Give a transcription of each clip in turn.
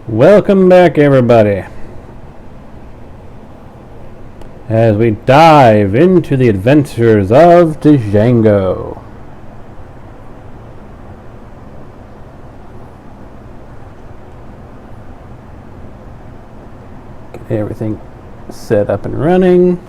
Welcome back, everybody, as we dive into the adventures of Django. Get everything set up and running.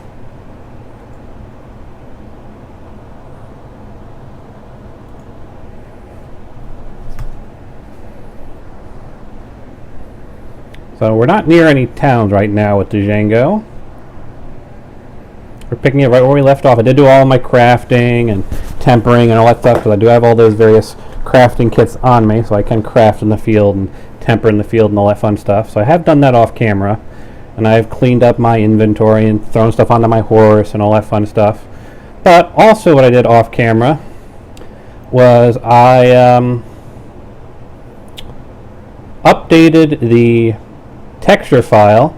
So we're not near any towns right now with Django. We're picking it right where we left off. I did do all my crafting and tempering and all that stuff because I do have all those various crafting kits on me, so I can craft in the field and temper in the field and all that fun stuff. So I have done that off camera, and I've cleaned up my inventory and thrown stuff onto my horse and all that fun stuff. But also what I did off camera was I updated the texture file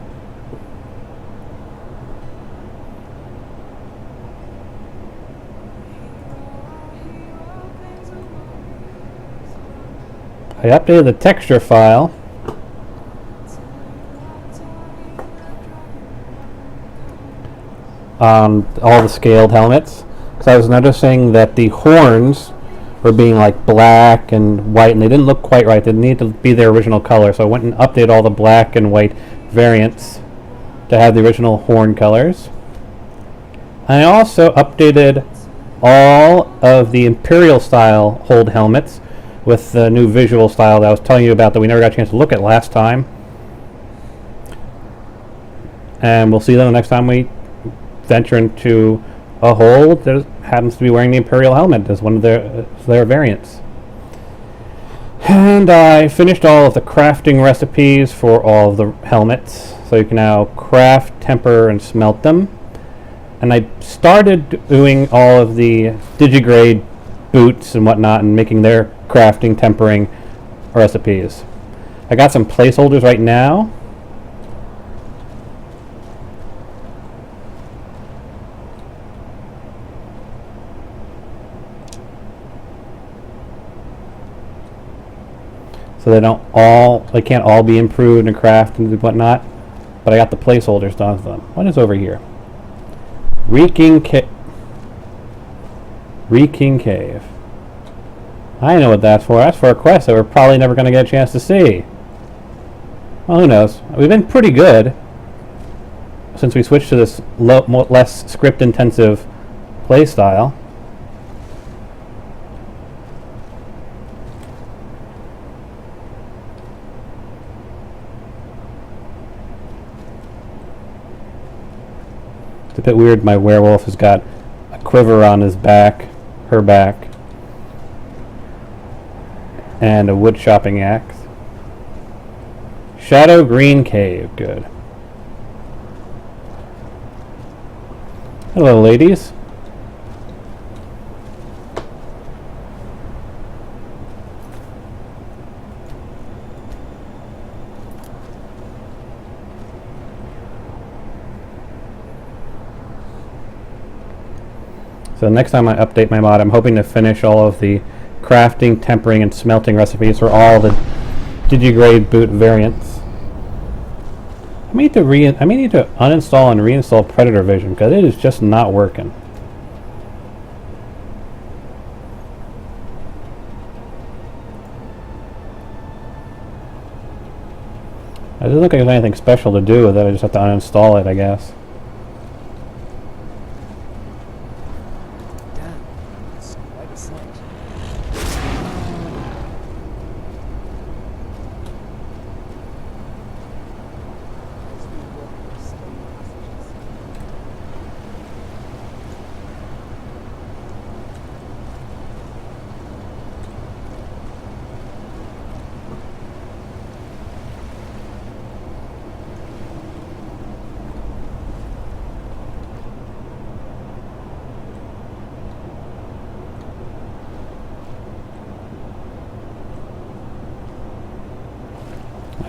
on all the scaled helmets because I was noticing that the horns were being like black and white, and they didn't look quite right. They need to be their original color, so I went and updated all the black and white variants to have the original horn colors. I also updated all of the Imperial style hold helmets with the new visual style that I was telling you about that we never got a chance to look at last time. And we'll see them the next time we venture into a hold that happens to be wearing the Imperial helmet as one of their variants. And I finished all of the crafting recipes for all of the helmets, so you can now craft, temper, and smelt them. And I started doing all of the digigrade boots and whatnot and making their crafting, tempering recipes. I got some placeholders right now. So they can't all be improved and crafted and whatnot, but I got the placeholders done for them. What is over here? Reeking Cave. I know what that's for. That's for a quest that we're probably never going to get a chance to see. Well, who knows? We've been pretty good since we switched to this less script-intensive playstyle. It's a bit weird. My werewolf has got a quiver on his back, her back, and a wood chopping axe. Shadow Green Cave, good. Hello, ladies. So next time I update my mod, I'm hoping to finish all of the crafting, tempering, and smelting recipes for all the digigrade boot variants. I may need to uninstall and reinstall Predator Vision because it is just not working. It doesn't look like there's anything special to do with it. I just have to uninstall it, I guess.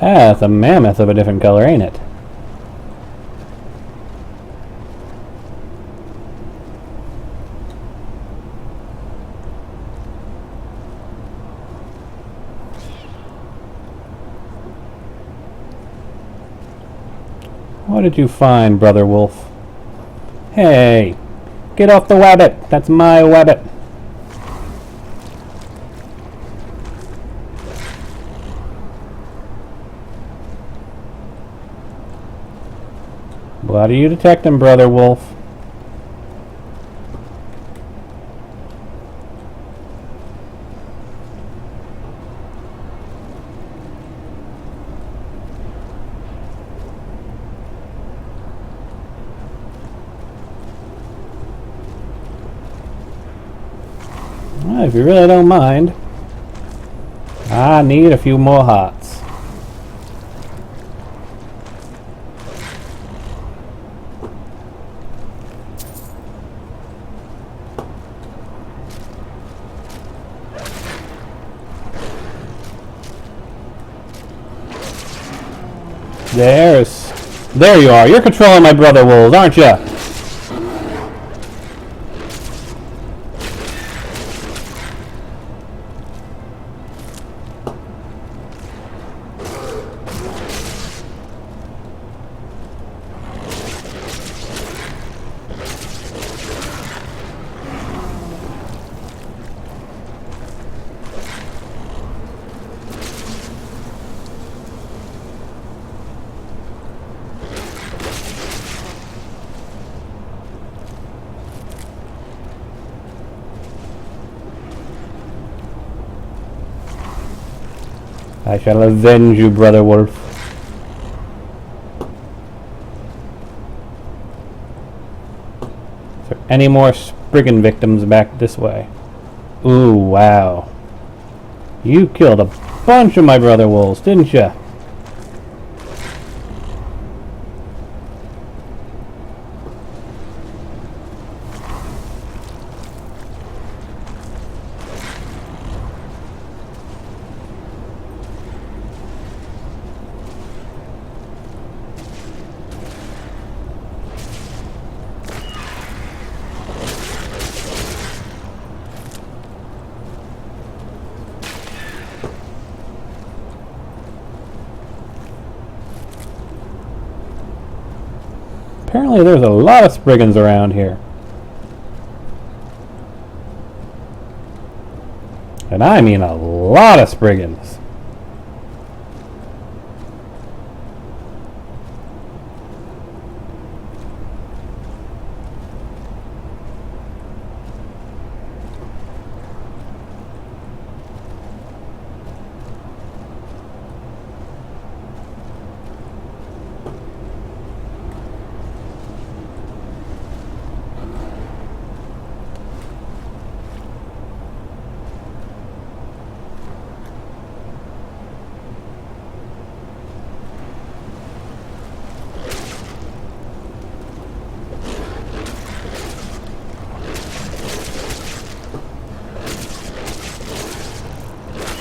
Ah, it's a mammoth of a different color, ain't it? What did you find, Brother Wolf? Hey! Get off the wabbit! That's my wabbit! What are you detecting, Brother Wolf? Well, if you really don't mind, I need a few more hearts. There you are. You're controlling my brother wolves, aren't you? I shall avenge you, Brother Wolf. Is there any more Spriggan victims back this way? Ooh, wow. You killed a bunch of my brother wolves, didn't you? Apparently there's a lot of Spriggans around here. And I mean a lot of Spriggans.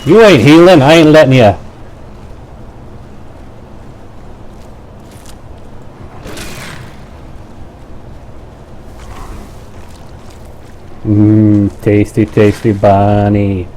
You ain't healing, I ain't letting you. Tasty, tasty bunny.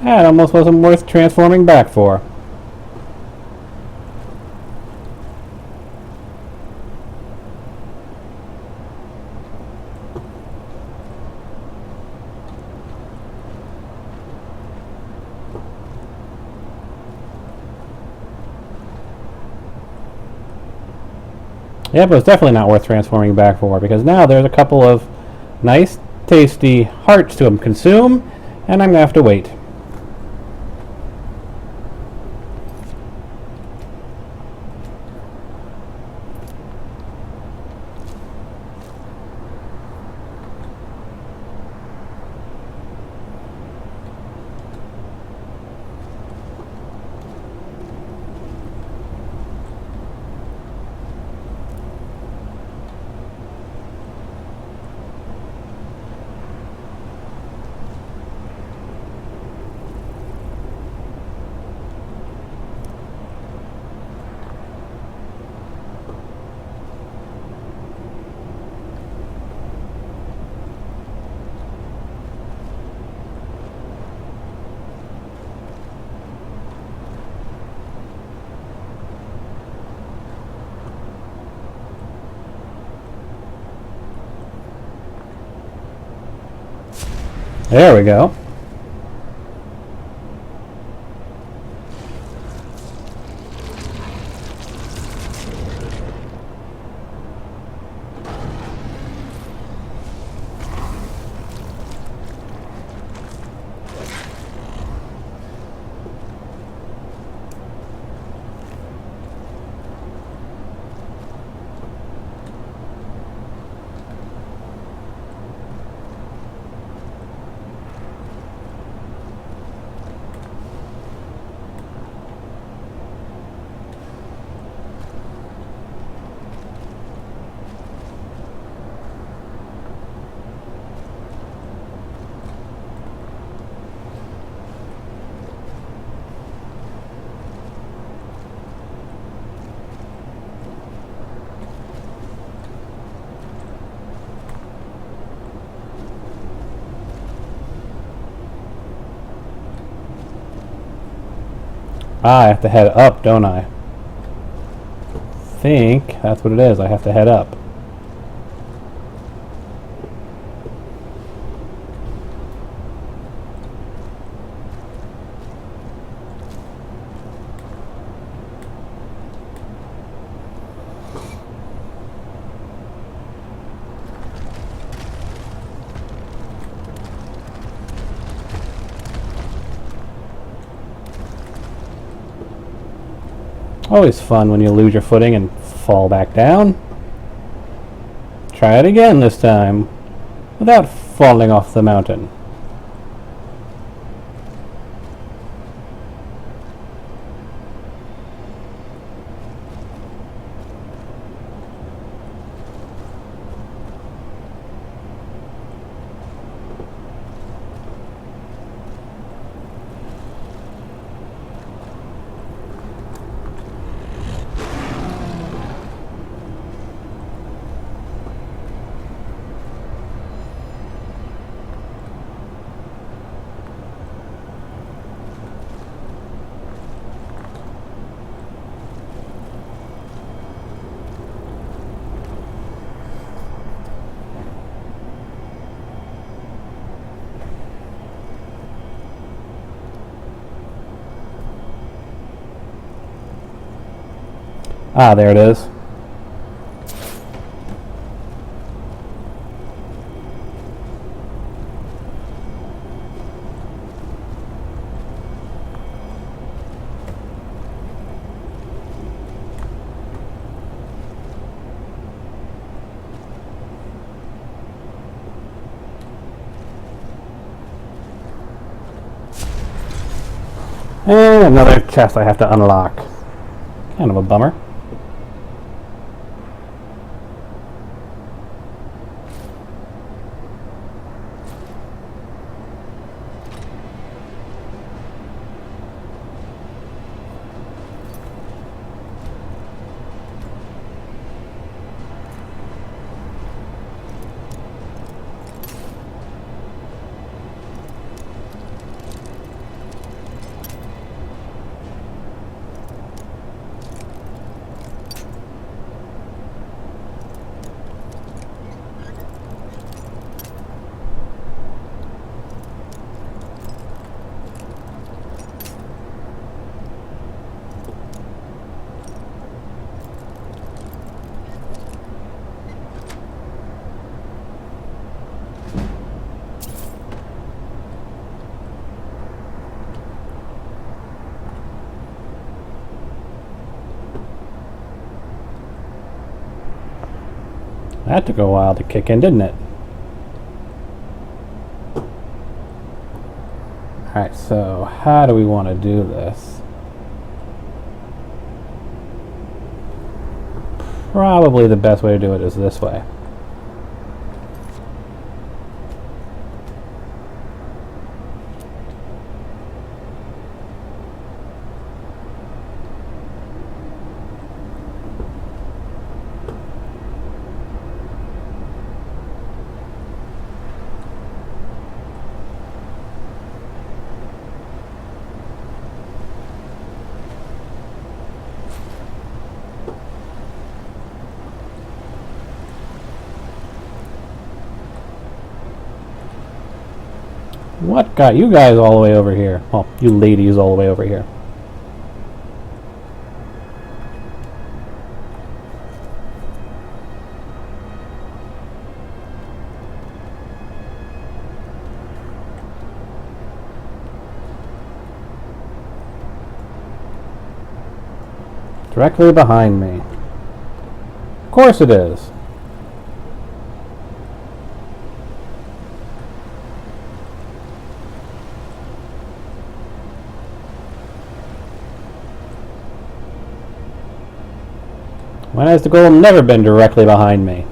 That almost wasn't worth transforming back for. Yep, it was definitely not worth transforming back for, because now there's a couple of nice, tasty hearts to consume, and I'm going to have to wait. There we go. Ah, I have to head up, don't I? Think that's what it is. I have to head up. Always fun when you lose your footing and fall back down. Try it again this time, without falling off the mountain. Ah, there it is. And another chest I have to unlock. Kind of a bummer. That took a while to kick in, didn't it? Alright, so how do we want to do this? Probably the best way to do it is this way. What got you guys all the way over here? Well, you ladies all the way over here. Directly behind me. Of course it is. When has the goal never been directly behind me?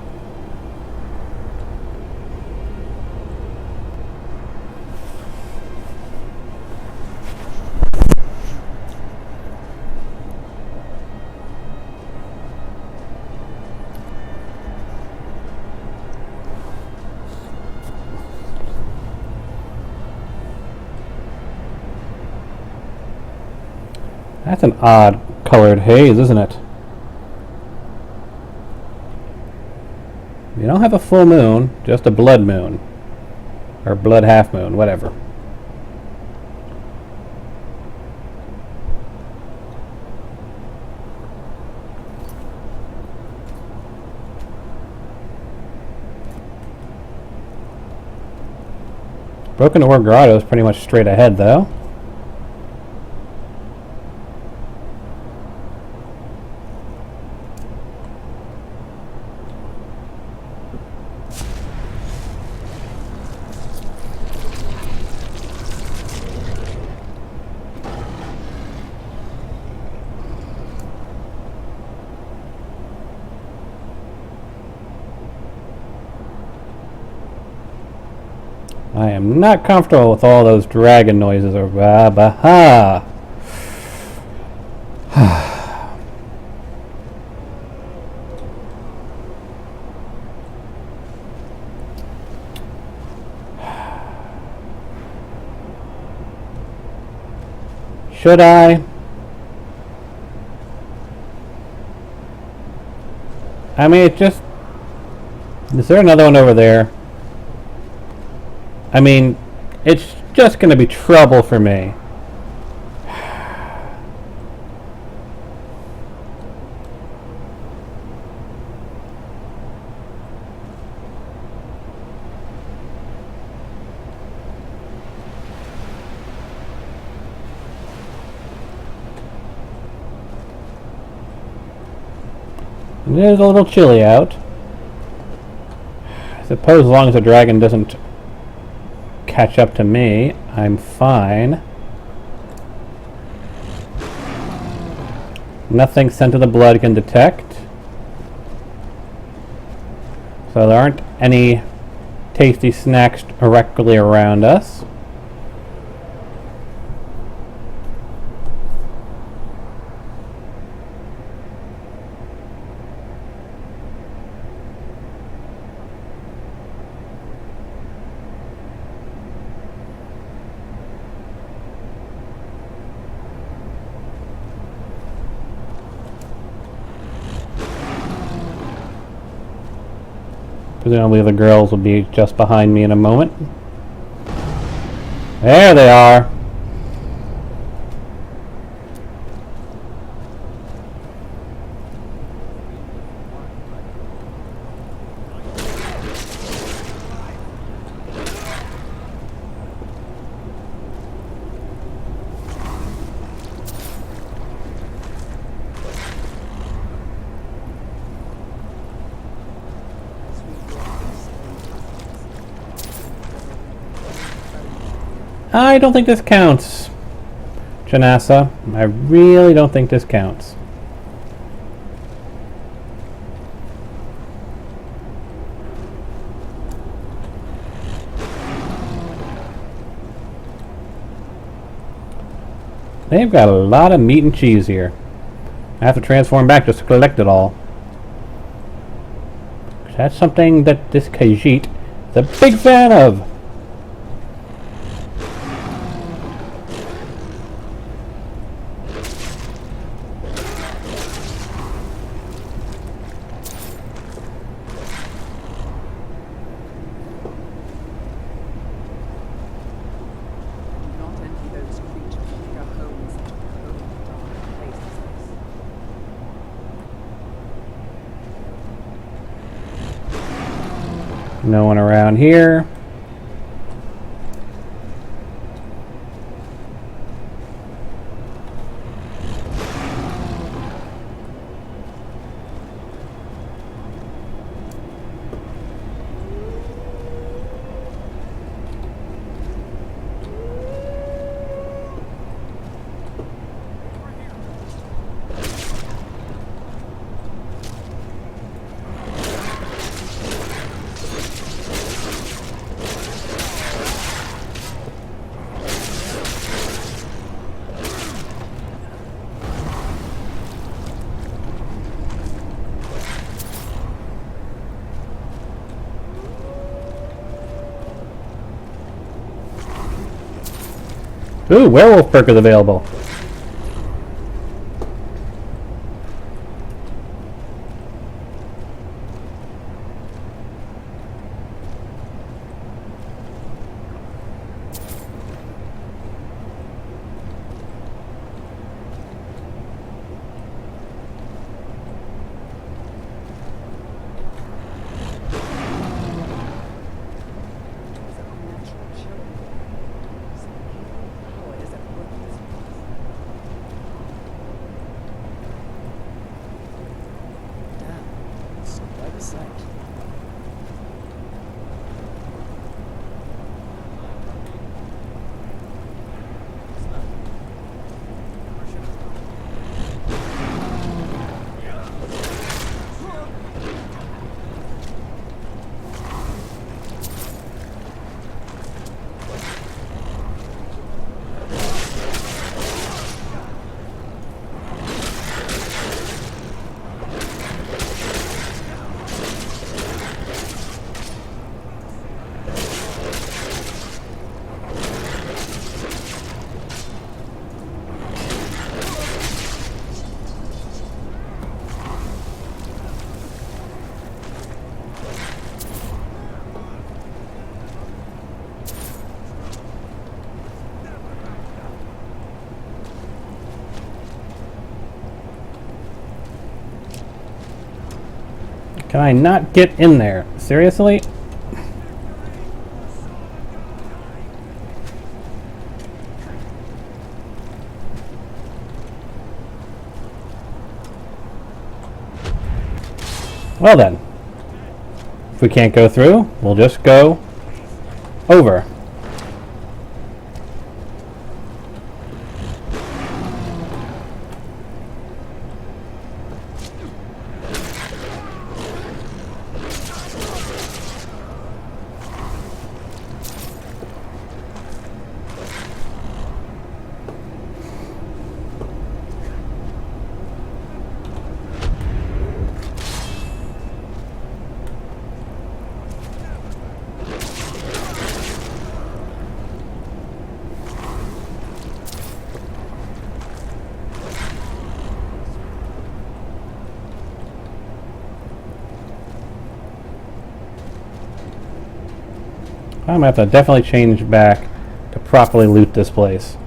That's an odd colored haze, isn't it? You don't have a full moon, just a blood moon. Or blood half moon, whatever. Broken Ore Grotto is pretty much straight ahead, though. I am not comfortable with all those dragon noises or bah. Should I? I mean, it just... Is there another one over there? I mean, it's just going to be trouble for me. It is a little chilly out. I suppose as long as the dragon doesn't catch up to me, I'm fine. Nothing Scent of the Blood can detect. So there aren't any tasty snacks directly around us. Presumably the girls will be just behind me in a moment. There they are. I don't think this counts, Janassa. I really don't think this counts. They've got a lot of meat and cheese here. I have to transform back just to collect it all. That's something that this Khajiit is a big fan of. No one around here. Ooh, werewolf perk is available. Can I not get in there? Seriously? Well then. If we can't go through, we'll just go over. I'm going to have to definitely change back to properly loot this place.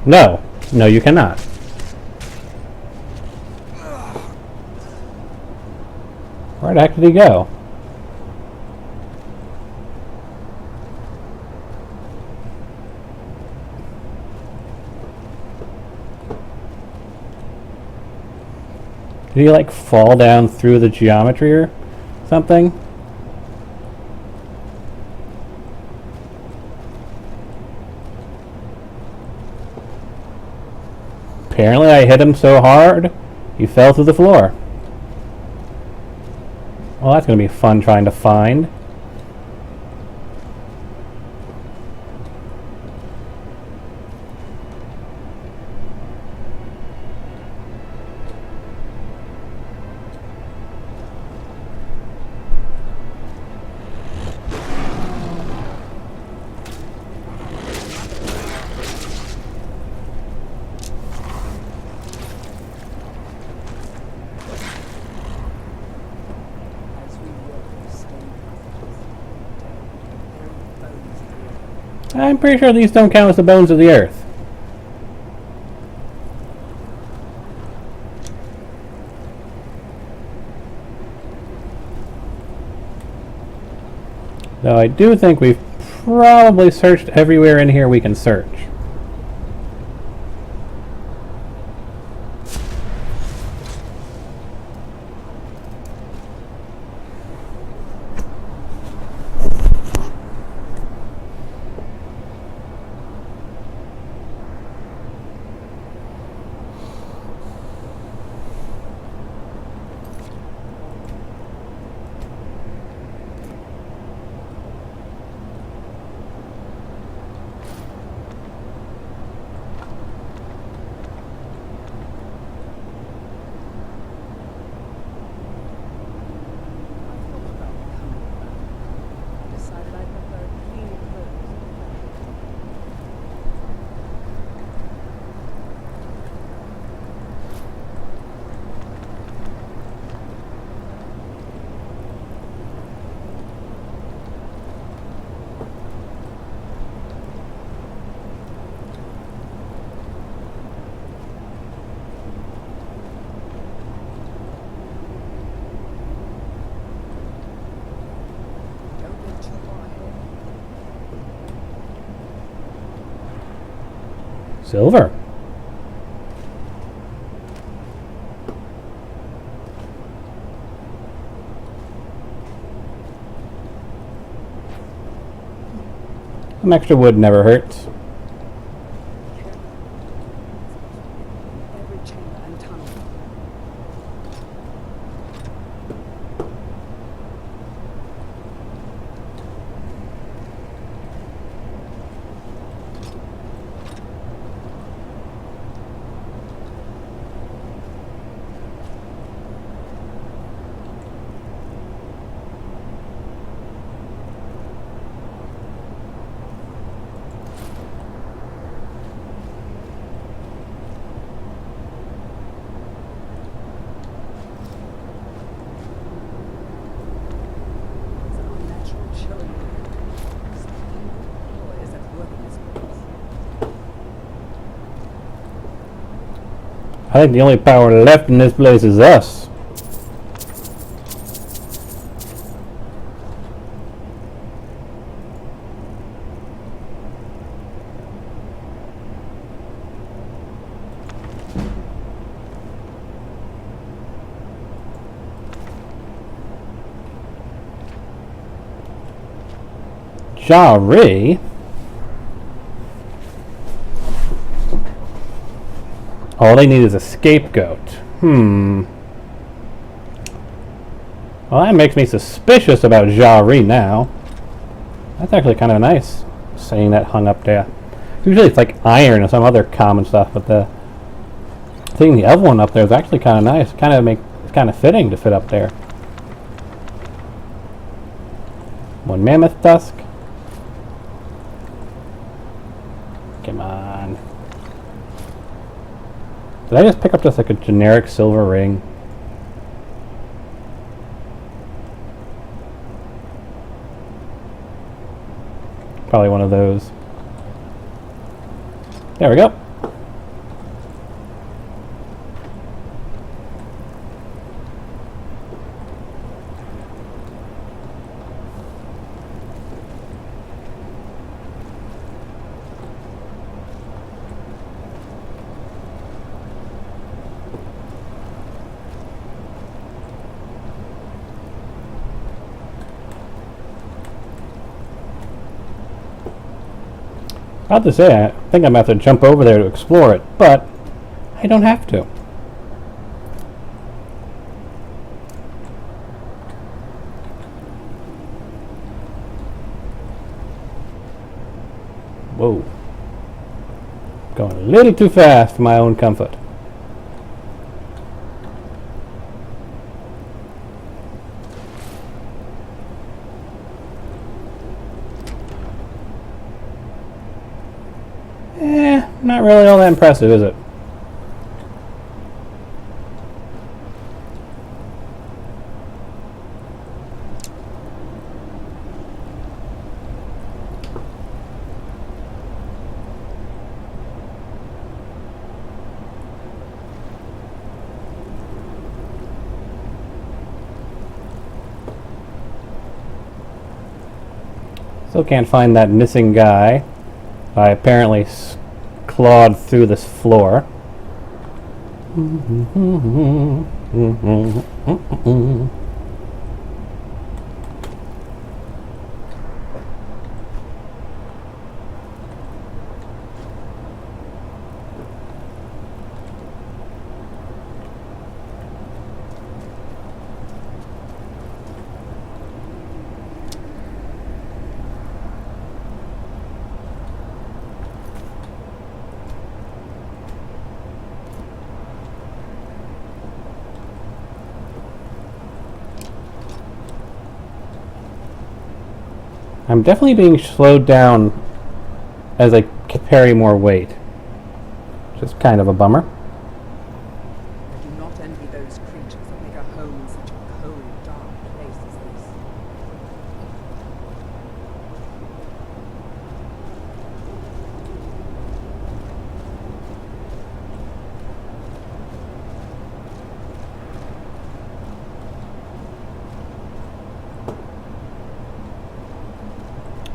No. No, you cannot. Where the heck did he go? Did he like fall down through the geometry or something? Apparently I hit him so hard, he fell through the floor. Well, that's going to be fun trying to find. I'm pretty sure these don't count as the bones of the earth. Though I do think we've probably searched everywhere in here we can search. Silver. Some extra wood never hurts. Every chamber and tunnel. I think the only power left in this place is us. Jari? All they need is a scapegoat. Well, that makes me suspicious about Jari now. That's actually kind of nice, seeing that hung up there. Usually it's like iron or some other common stuff, but seeing the other one up there is actually kind of nice. It's kind of fitting to fit up there. One mammoth tusk. Come on. Did I just pick up just like a generic silver ring? Probably one of those. There we go. I have to say, I think I'm going to have to jump over there to explore it, but I don't have to. Whoa. Going a little too fast for my own comfort. Not really all that impressive, is it? Still can't find that missing guy. I apparently clawed through this floor. I'm definitely being slowed down as I carry more weight, which is kind of a bummer. I do not envy those creatures that make a home in such a cold, dark place as this.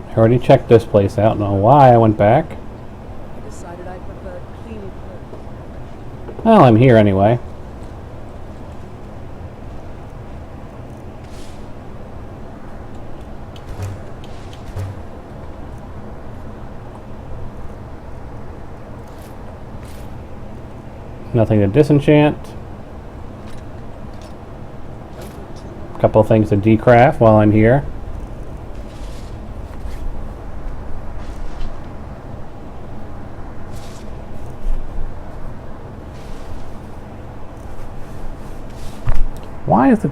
I already checked this place out. I don't know why I went back. I decided I preferred clean clothes. Well, I'm here anyway. Nothing to disenchant. A couple things to decraft while I'm here. Why is the...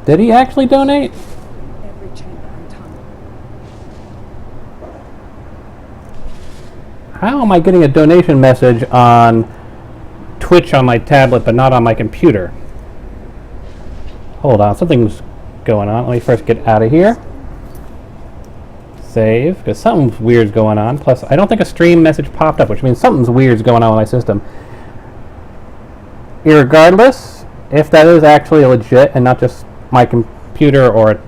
Did he actually donate? Every chamber and tunnel. How am I getting a donation message on Twitch on my tablet but not on my computer? Hold on, something's going on. Let me first get out of here. Save, because something's weird's going on. Plus, I don't think a stream message popped up, which means something's weird's going on with my system. Irregardless, if that is actually legit and not just my computer or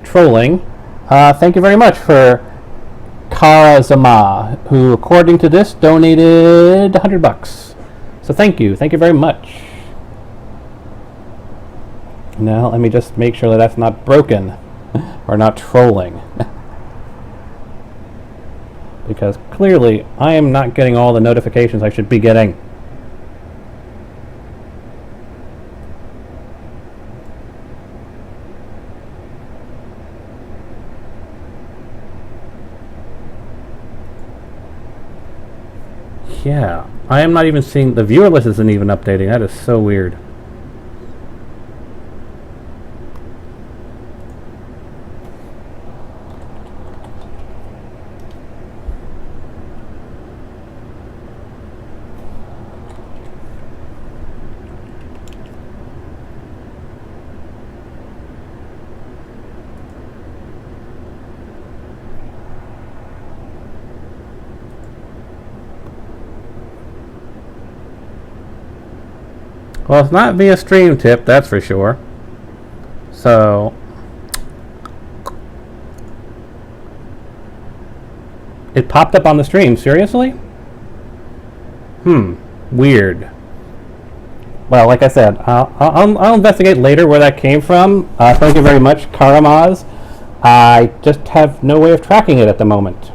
trolling, thank you very much for Kara Zama, who, according to this, donated $100. So thank you very much. Now, let me just make sure that that's not broken or not trolling. Because clearly I am not getting all the notifications I should be getting. Yeah, I am not even seeing, the viewer list isn't even updating. That is so weird. Well, it's not via stream tip, that's for sure. So, it popped up on the stream, seriously? Weird. Well, like I said, I'll investigate later where that came from. Thank you very much, Karamaz. I just have no way of tracking it at the moment.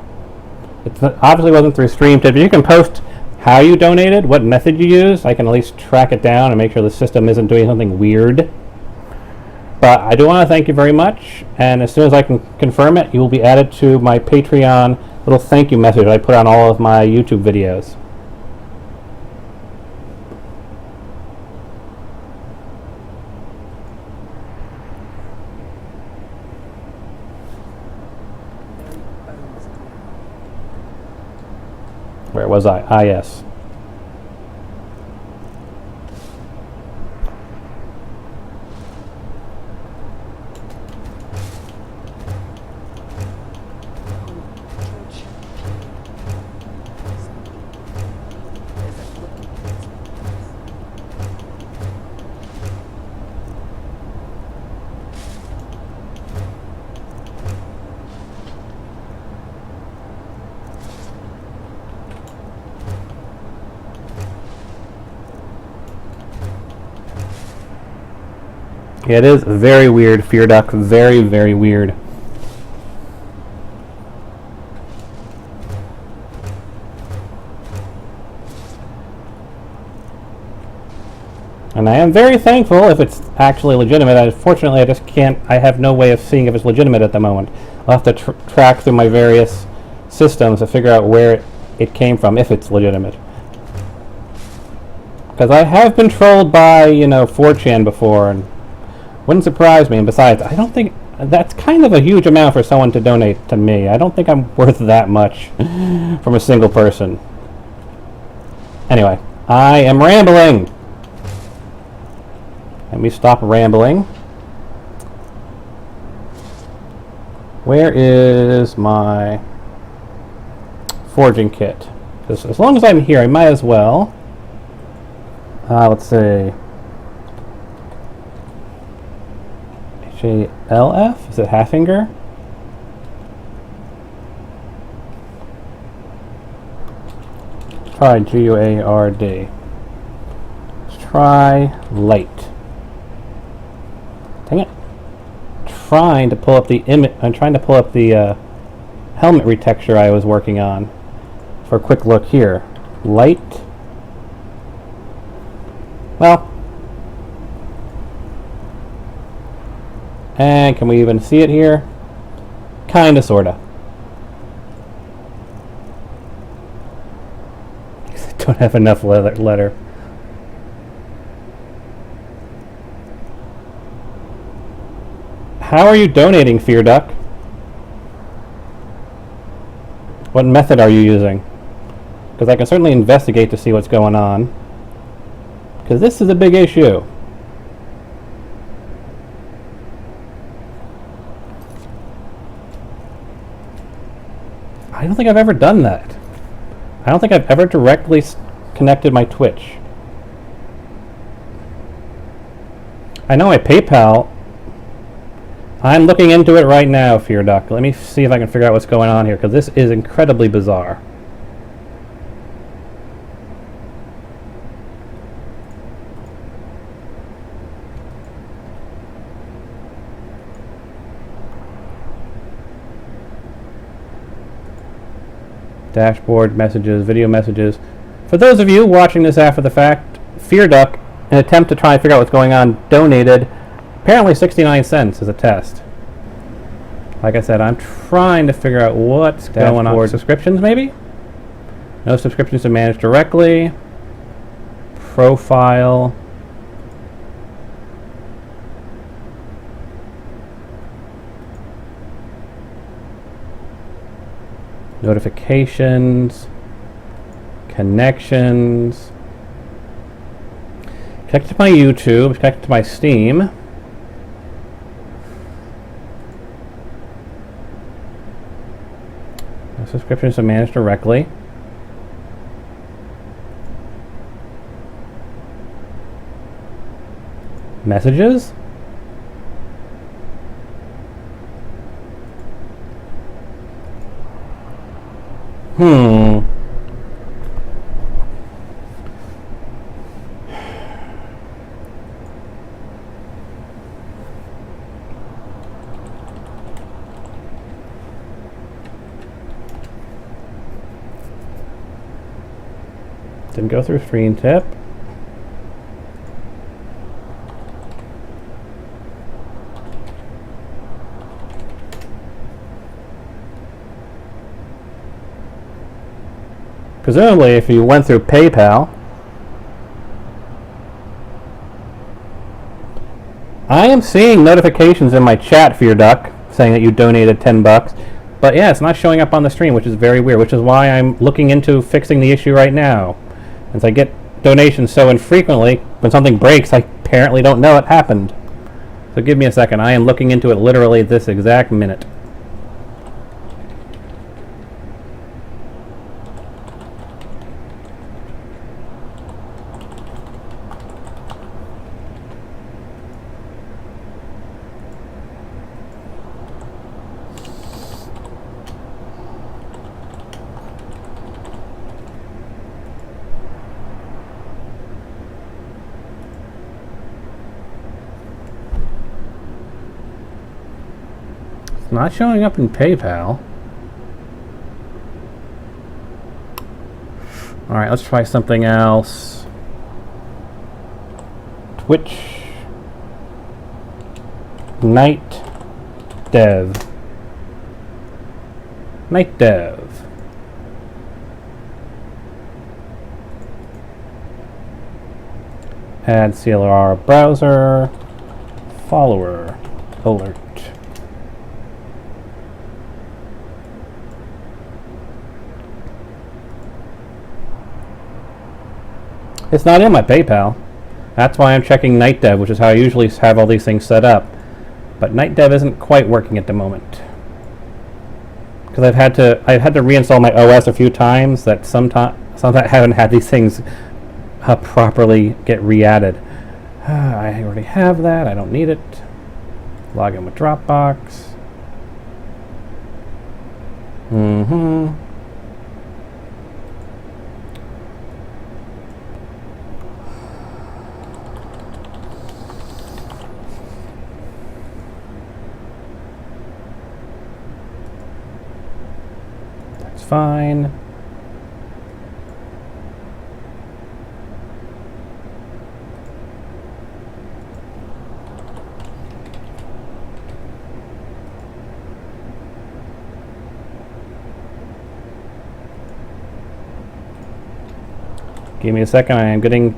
It obviously wasn't through stream tip. You can post how you donated, what method you used. I can at least track it down and make sure the system isn't doing something weird. But I do want to thank you very much, and as soon as I can confirm it, you will be added to my Patreon little thank you message I put on all of my YouTube videos. No bones in there. Where was I? Ah, yes. Yeah, it is very weird, Fear Duck. Very, very weird. And I am very thankful if it's actually legitimate. Unfortunately, I just can't. I have no way of seeing if it's legitimate at the moment. I'll have to track through my various systems to figure out where it came from, if it's legitimate. Because I have been trolled by, 4chan before, and wouldn't surprise me. And besides, I don't think that's kind of a huge amount for someone to donate to me. I don't think I'm worth that much from a single person. Anyway, I am rambling. Let me stop rambling. Where is my forging kit? Because as long as I'm here, I might as well. Let's see. HALF? Is it Haffinger? Try GUARD. Let's try light. Dang it. Trying to pull up the image. I'm trying to pull up the helmet retexture I was working on for a quick look here. Light. Well. And can we even see it here? Kinda, sorta. I don't have enough letter. How are you donating, Fear Duck? What method are you using? Because I can certainly investigate to see what's going on. Because this is a big issue. I don't think I've ever done that. I don't think I've ever directly connected my Twitch. I know my PayPal. I'm looking into it right now, Fear Duck. Let me see if I can figure out what's going on here, because this is incredibly bizarre. Dashboard messages, video messages. For those of you watching this after the fact, Fear Duck, in an attempt to try and figure out what's going on, donated apparently 69 cents as a test. Like I said, I'm trying to figure out what's going on. Subscriptions, maybe? No subscriptions to manage directly. Profile. Notifications. Connections. Connect to my YouTube. Connect to my Steam. Subscriptions to manage directly. Messages? Didn't go through screen tip. Presumably, if you went through PayPal, I am seeing notifications in my chat, Fear Duck, saying that you donated $10. But yeah, it's not showing up on the stream, which is very weird, which is why I'm looking into fixing the issue right now. Since I get donations so infrequently, when something breaks, I apparently don't know it happened. So give me a second. I am looking into it literally this exact minute. It's not showing up in PayPal. Alright, let's try something else. Twitch. Night Dev. Night Dev. Add CLR browser. Follower alert. It's not in my PayPal. That's why I'm checking NightDev, which is how I usually have all these things set up. But NightDev isn't quite working at the moment. Because I've had to reinstall my OS a few times. That sometimes I haven't had these things properly get re-added. I already have that. I don't need it. Log in with Dropbox. That's fine. Give me a second. I am getting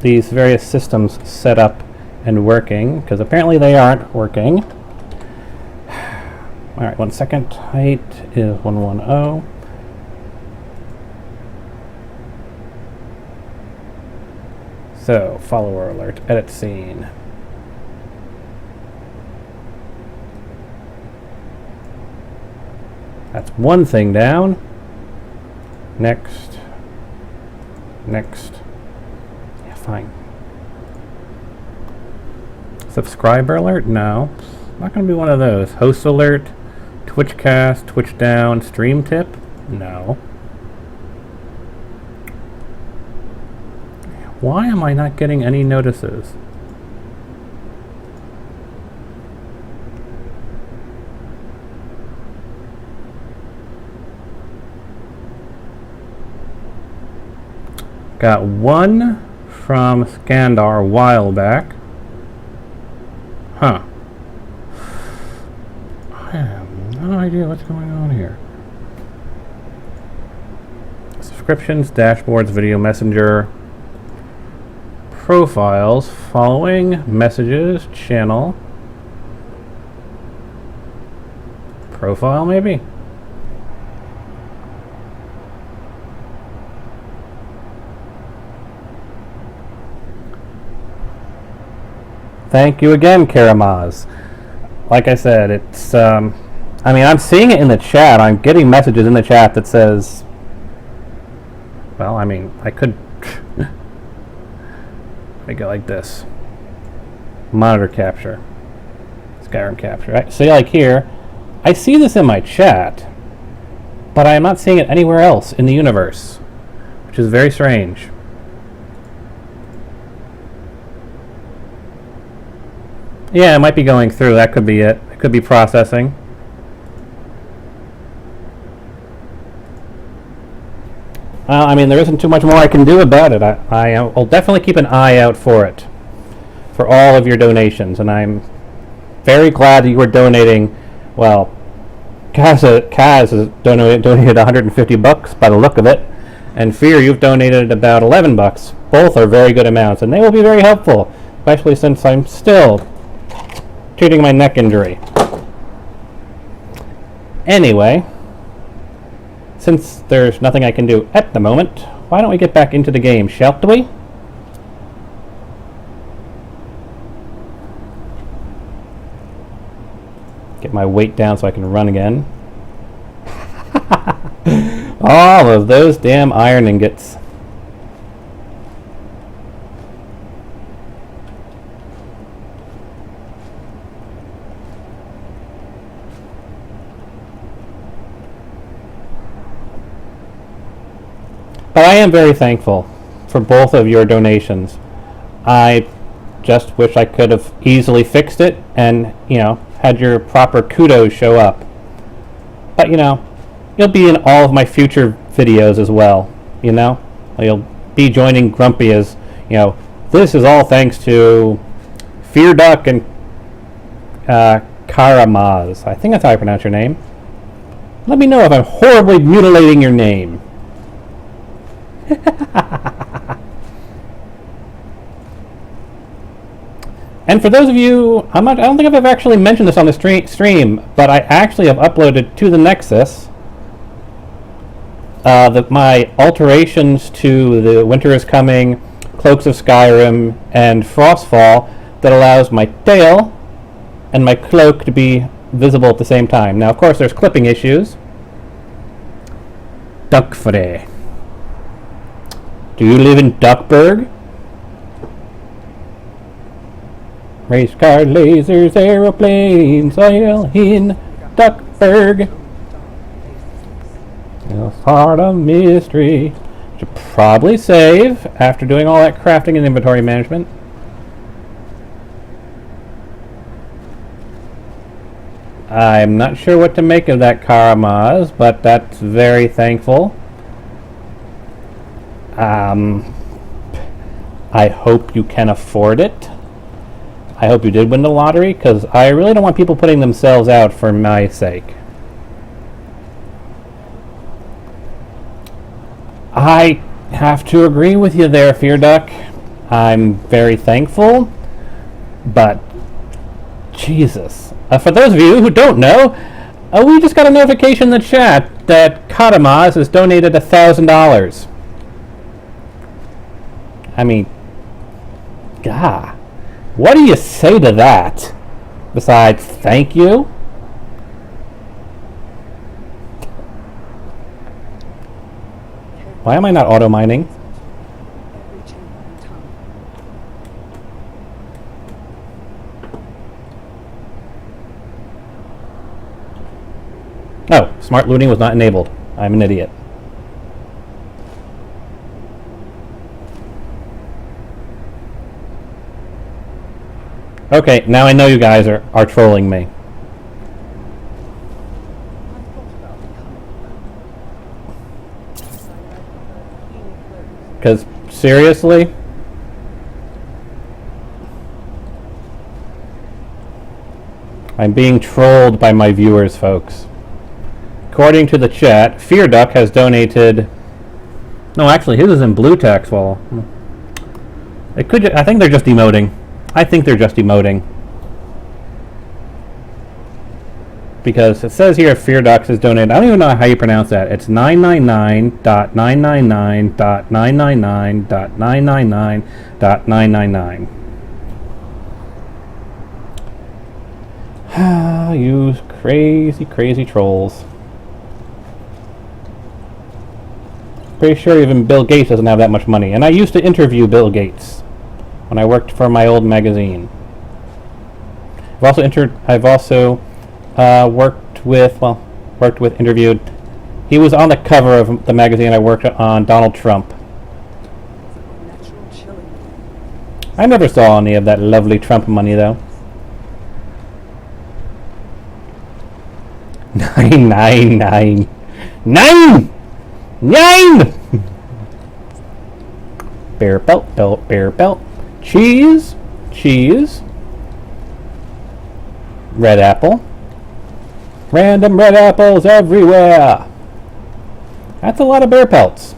these various systems set up and working, because apparently they aren't working. Alright, 1 second. Height is 110. So, follower alert, edit scene. That's one thing down. Next. Next. Yeah, fine. Subscriber alert? No. Not going to be one of those. Host alert, Twitchcast, Twitch down, stream tip? No. Why am I not getting any notices? Got one from Skandar a while back. Huh. I have no idea what's going on here. Subscriptions, dashboards, video messenger, profiles, following, messages, channel. Profile, maybe? Thank you again, Karamaz. Like I said, it's, I mean, I'm seeing it in the chat. I'm getting messages in the chat that says, well, I mean, I could make it like this. Monitor capture. Skyrim capture. Right? See, like here, I see this in my chat, but I am not seeing it anywhere else in the universe, which is very strange. Yeah, it might be going through. That could be it. It could be processing. I mean, there isn't too much more I can do about it. I will definitely keep an eye out for it, for all of your donations, and I'm very glad that you were donating. Well, Kaz has donated $150 by the look of it, And Fear, you've donated about 11 bucks. Both are very good amounts, and they will be very helpful, especially since I'm still treating my neck injury. Anyway, since there's nothing I can do at the moment, why don't we get back into the game, shall we? Get my weight down so I can run again. All of those damn iron ingots. But I am very thankful for both of your donations. I just wish I could have easily fixed it and, had your proper kudos show up. But, you'll be in all of my future videos as well, You'll be joining Grumpy as, this is all thanks to Fear Duck and Karamaz. I think that's how I pronounce your name. Let me know if I'm horribly mutilating your name. And for those of you, I don't think I've actually mentioned this on the stream, but I actually have uploaded to the Nexus my alterations to the Winter is Coming, Cloaks of Skyrim, and Frostfall that allows my tail and my cloak to be visible at the same time. Now, of course, there's clipping issues. Duckfrey. Do you live in Duckburg? Race car, lasers, aeroplanes, oil in Duckburg. A heart of mystery. Should probably save after doing all that crafting and inventory management. I'm not sure what to make of that Karamaz, but that's very thankful. I hope you can afford it. I hope you did win the lottery, because I really don't want people putting themselves out for my sake. I have to agree with you there, Fear Duck. I'm very thankful, but Jesus. For those of you who don't know, we just got a notification in the chat that Karamaz has donated $1,000. I mean, God, what do you say to that? Besides, thank you? Why am I not auto-mining? Every chamber and tunnel. Oh, smart looting was not enabled. I'm an idiot. Okay, now I know you guys are trolling me. I thought about becoming a decided I prefer clean clothes. Because, seriously? I'm being trolled by my viewers, folks. According to the chat, Fear Duck has donated... No, actually, his is in blue text. Well, it could. I think they're just emoting. Because it says here Fear Duck has donated... I don't even know how you pronounce that. It's 999.999.999.999.999. Ah, you crazy, crazy trolls. Pretty sure even Bill Gates doesn't have that much money. And I used to interview Bill Gates when I worked for my old magazine. I've also interviewed. He was on the cover of the magazine I worked on, Donald Trump. Natural chilling. I never saw any of that lovely Trump money, though. 999. 9! Bear belt, bear belt. Cheese. Red apple. Random red apples everywhere. That's a lot of bear pelts.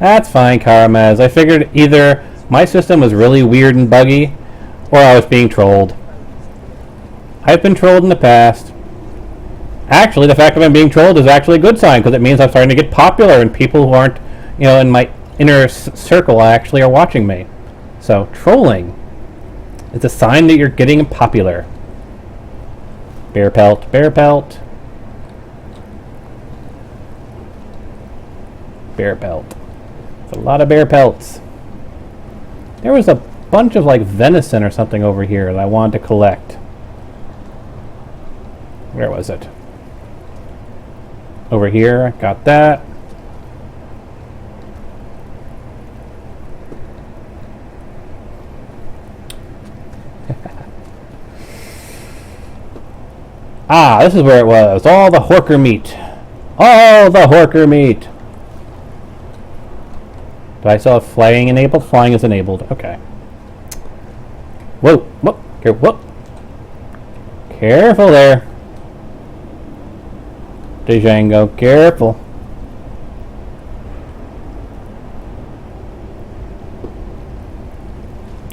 That's fine, Karamaz. I figured either my system was really weird and buggy, or I was being trolled. I've been trolled in the past. Actually, the fact that I'm being trolled is actually a good sign, because it means I'm starting to get popular, and people who aren't, in my inner circle actually are watching me. So, trolling is a sign that you're getting popular. Bear pelt, bear pelt. Bear pelt. It's a lot of bear pelts. There was a bunch of like venison or something over here that I wanted to collect. Where was it? Over here, got that. Ah, this is where it was. All the horker meat. All the horker meat. Do I still have flying enabled? Flying is enabled. Okay. Whoa, whoa, whoa. Careful there. Django, careful.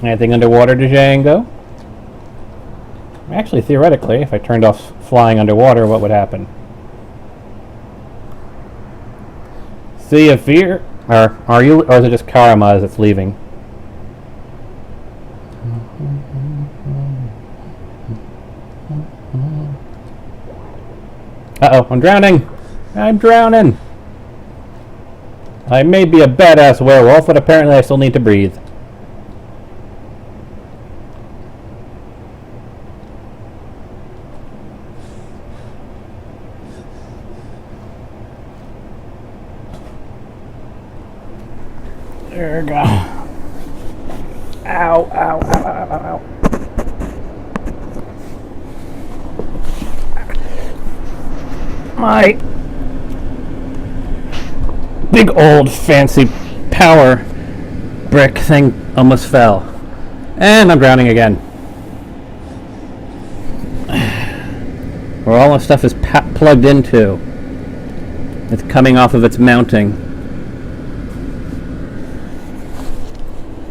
Anything underwater, Django? Actually, theoretically, if I turned off flying underwater, what would happen? Sea of Fear? Or are you, or is it just Karamaz that's leaving? Uh-oh, I'm drowning! I'm drowning! I may be a badass werewolf, but apparently I still need to breathe. There we go. Ow, ow, ow, ow, ow, ow. My big old fancy power brick thing almost fell. And I'm drowning again. Where all my stuff is plugged into. It's coming off of its mounting.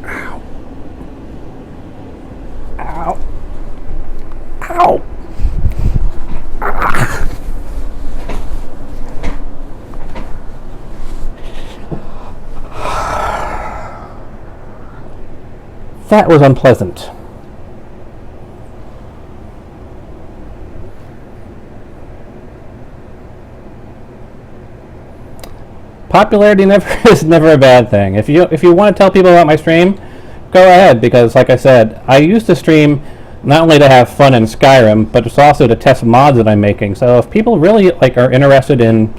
Ow. Ow. Ow. That was unpleasant. Popularity is never a bad thing. If you want to tell people about my stream, go ahead, because like I said, I used to stream not only to have fun in Skyrim, but it's also to test mods that I'm making. So if people really are interested in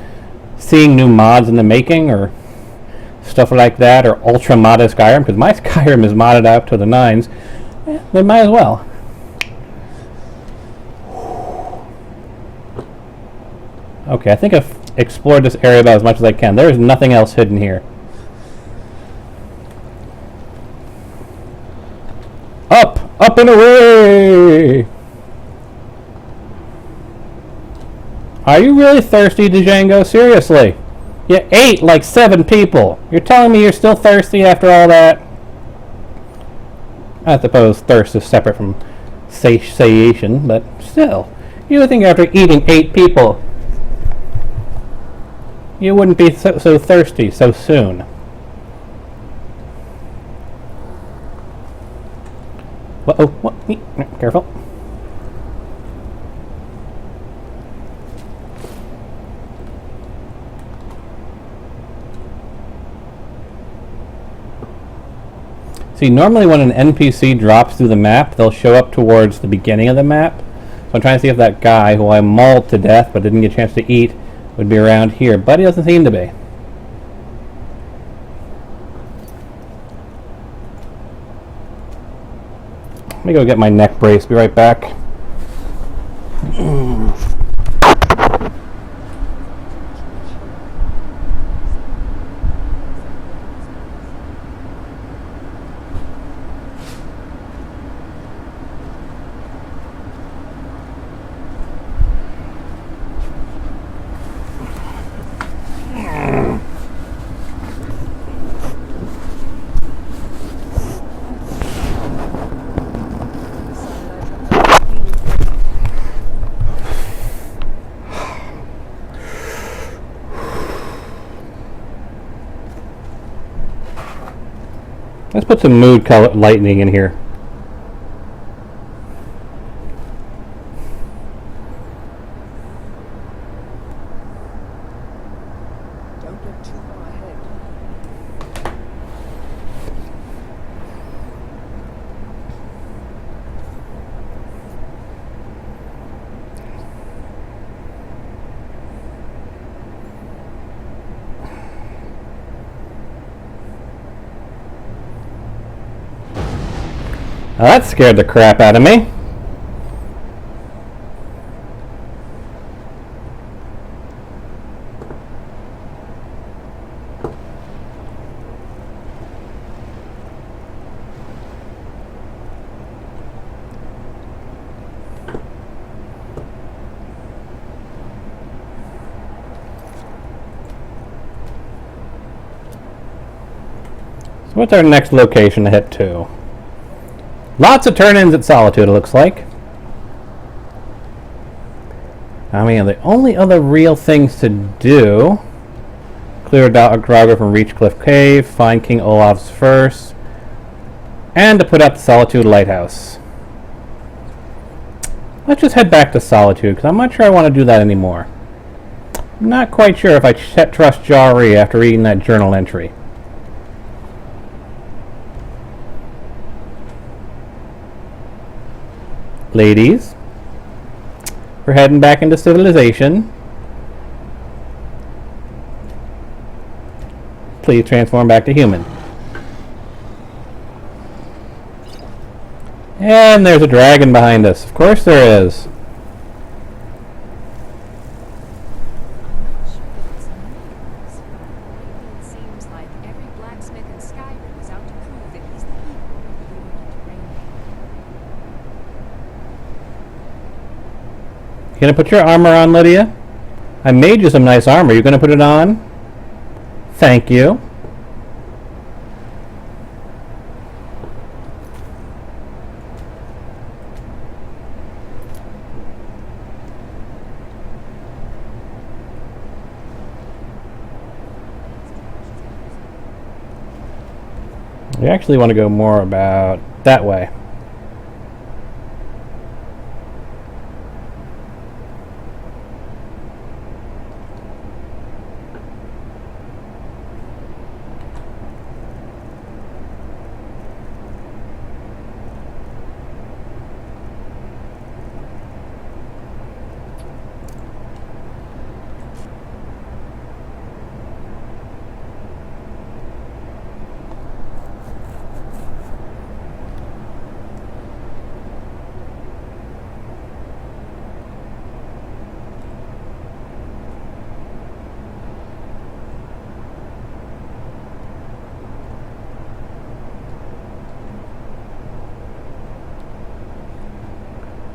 seeing new mods in the making or stuff like that, or ultra modded Skyrim, because my Skyrim is modded out to the nines, they might as well. Okay, I think I've explored this area about as much as I can. There is nothing else hidden here. Up and away! Are you really thirsty, Django? Seriously? You ate like 7 people. You're telling me you're still thirsty after all that? I suppose thirst is separate from satiation, but still. You would think after eating 8 people, you wouldn't be so thirsty so soon. Uh-oh, what? Careful. See, normally when an NPC drops through the map, they'll show up towards the beginning of the map. So I'm trying to see if that guy, who I mauled to death but didn't get a chance to eat, would be around here. But he doesn't seem to be. Let me go get my neck brace. Be right back. Let's put some mood color lightning in here. Don't get too far ahead. Now that scared the crap out of me. So what's our next location to hit to? Lots of turn-ins at Solitude, it looks like. I mean, the only other real things to do: clear Draugr from Reachcliff Cave, find King Olaf's First, and to put out the Solitude Lighthouse. Let's just head back to Solitude, because I'm not sure I want to do that anymore. I'm not quite sure if I trust Jari after reading that journal entry. Ladies, we're heading back into civilization. Please transform back to human. And there's a dragon behind us. Of course there is. It seems like every blacksmith in Skyrim is out to prove that he's the equal of Lord Rainmaker. You gonna put your armor on, Lydia? I made you some nice armor. You gonna put it on? Thank you. We actually want to go more about that way.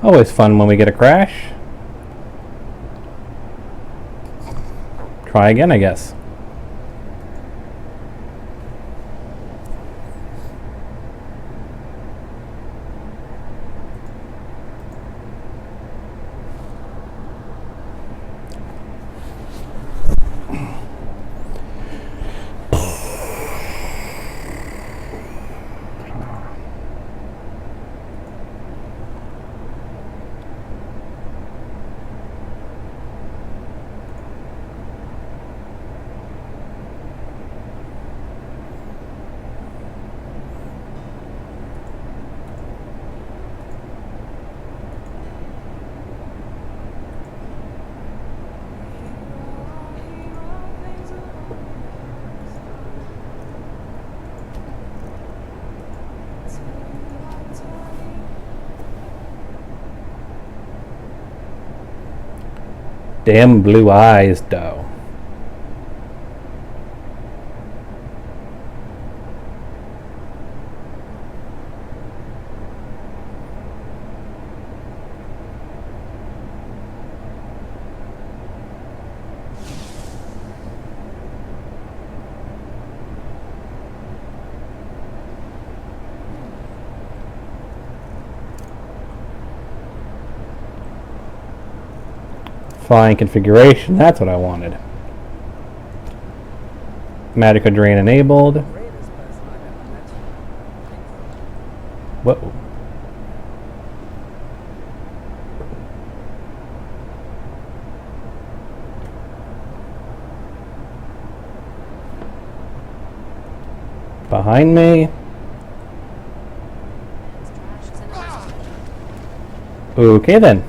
Always fun when we get a crash. Try again, I guess. Damn blue eyes, though. Fine configuration, that's what I wanted. Magica Drain enabled. Bravest person I've ever met. Whoa. Behind me. Man's trash is another spot. Okay then.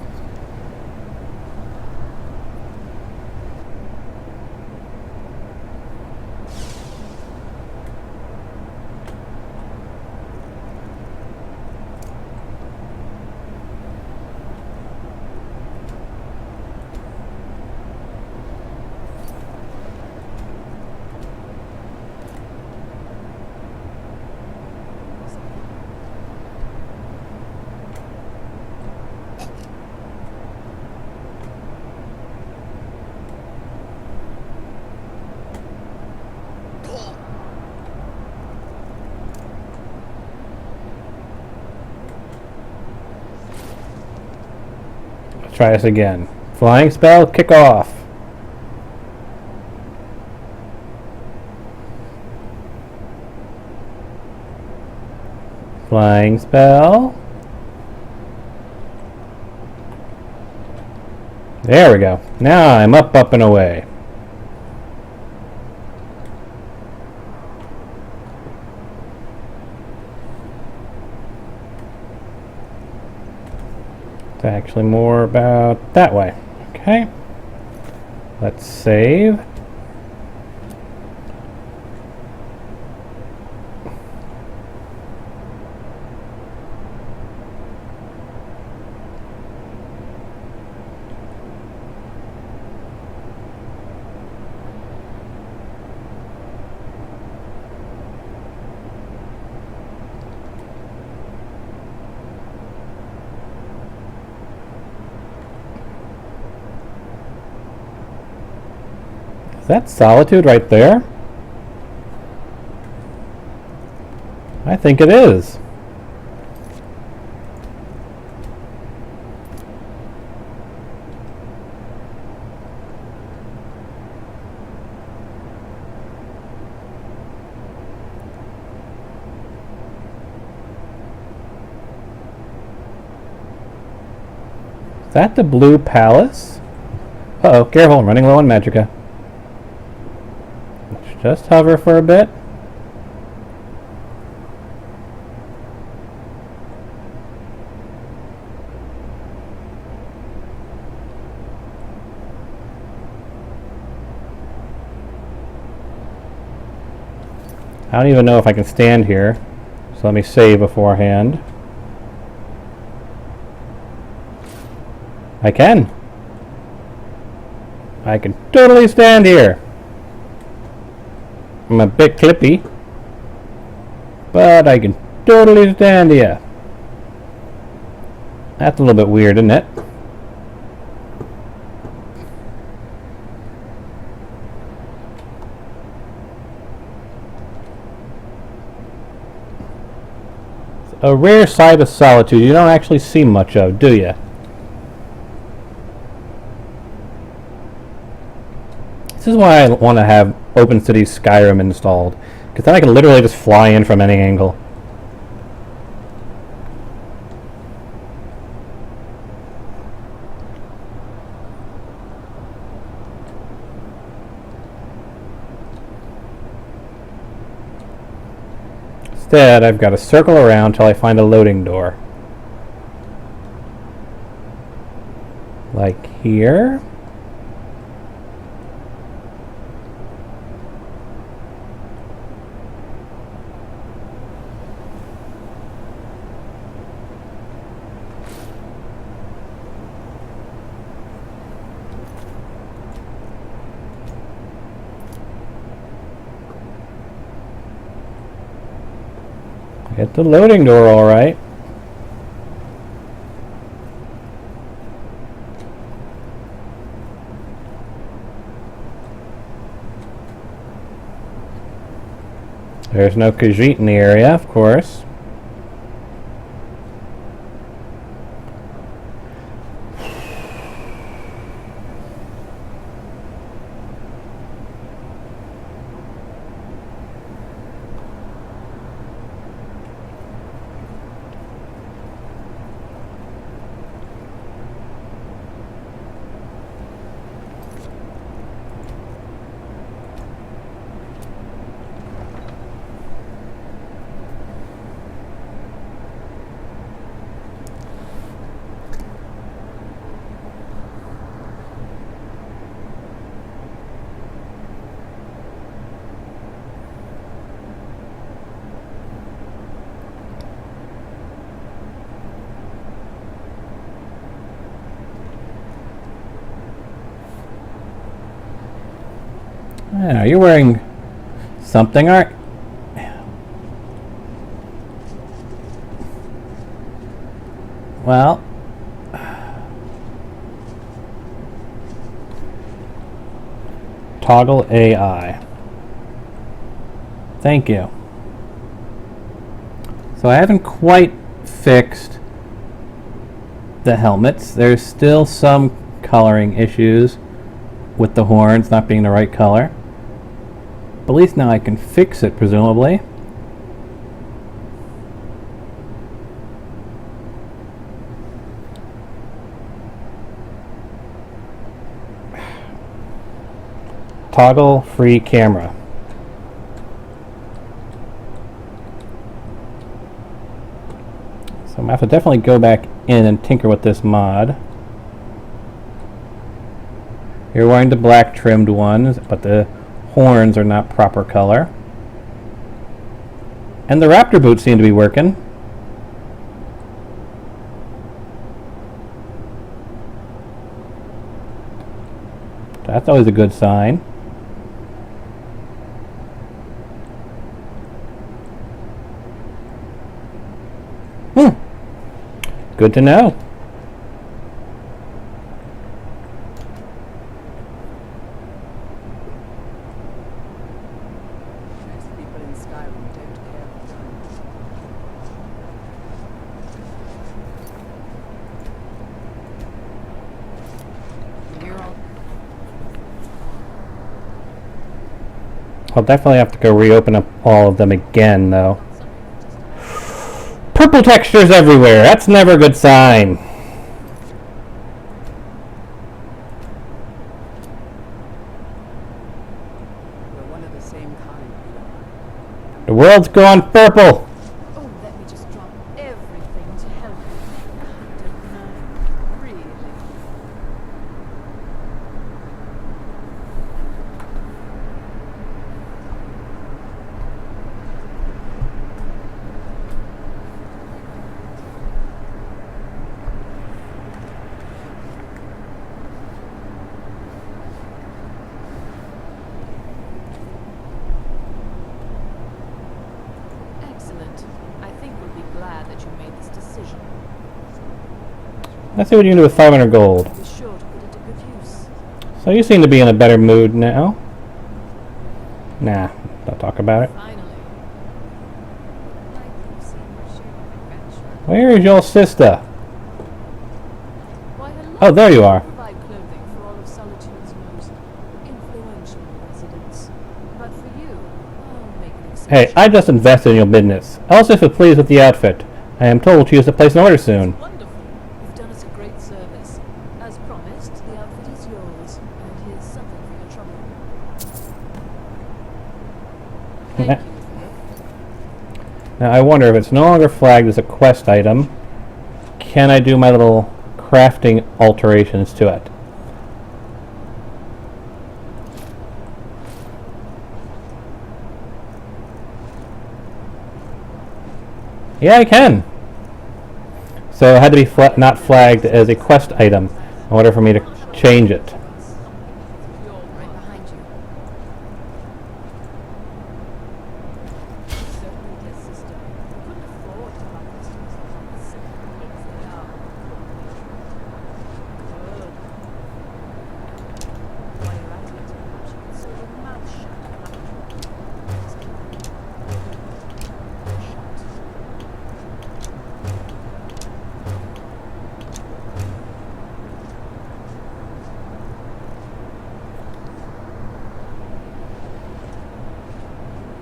Let's try this again. Flying spell, kick off. Flying spell. There we go. Now I'm up, up, and away. It's actually more about that way. Okay. Let's save. Is that Solitude right there? I think it is. Is that the Blue Palace? Uh-oh, careful, I'm running low on Magicka. Just hover for a bit. I don't even know if I can stand here, so let me save beforehand. I can. I can totally stand here. I'm a bit clippy, but I can totally stand here. That's a little bit weird, isn't it? It's a rare side of Solitude you don't actually see much of, do you? This is why I want to have OpenCity Skyrim installed, because then I can literally just fly in from any angle. Instead, I've got to circle around till I find a loading door. Like here. Get the loading door all right. There's no Khajiit in the area, of course. Yeah, you're wearing something, aren't? Well, toggle AI. Thank you. So I haven't quite fixed the helmets. There's still some coloring issues with the horns not being the right color. But at least now I can fix it, presumably. Toggle free camera. So I'm going to have to definitely go back in and tinker with this mod. You're wearing the black trimmed ones, but the horns are not proper color. And the Raptor boots seem to be working. That's always a good sign. Good to know. Most people in Skyrim don't care for diamonds. You're on. I'll definitely have to go reopen up all of them again, though. Purple textures everywhere. That's never a good sign. We're one of the same kind, you are. The world's gone purple. Oh, let me just drop everything to help you. I don't know. Really. Excellent. I think we'll be glad that you made this decision. Let's see what you can do with 500 gold. Be sure to put it to good use. So you seem to be in a better mood now. Nah, don't talk about it. Finally. Like you've seen your share of adventure. Where is your sister? Why, hello. Oh, there you are. Provide clothing for all of Solitude's most influential residents. But for you, I'll make an exception. Hey, I just invested in your business. Elspeth is pleased with the outfit. I am told she is to place an order soon. Wonderful. You've done us a great service. As promised, the outfit is yours, and here's something for your trouble. Thank you, Philip. Now I wonder if it's no longer flagged as a quest item, can I do my little crafting alterations to it? Yeah, I can. So it had to be not flagged as a quest item in order for me to change it. You're right behind you. Certainly, dear sister. We couldn't afford to have customers like this. Yes, they are. Good. While you're at it, perhaps you could sew your mouth shut. Just keep it shut.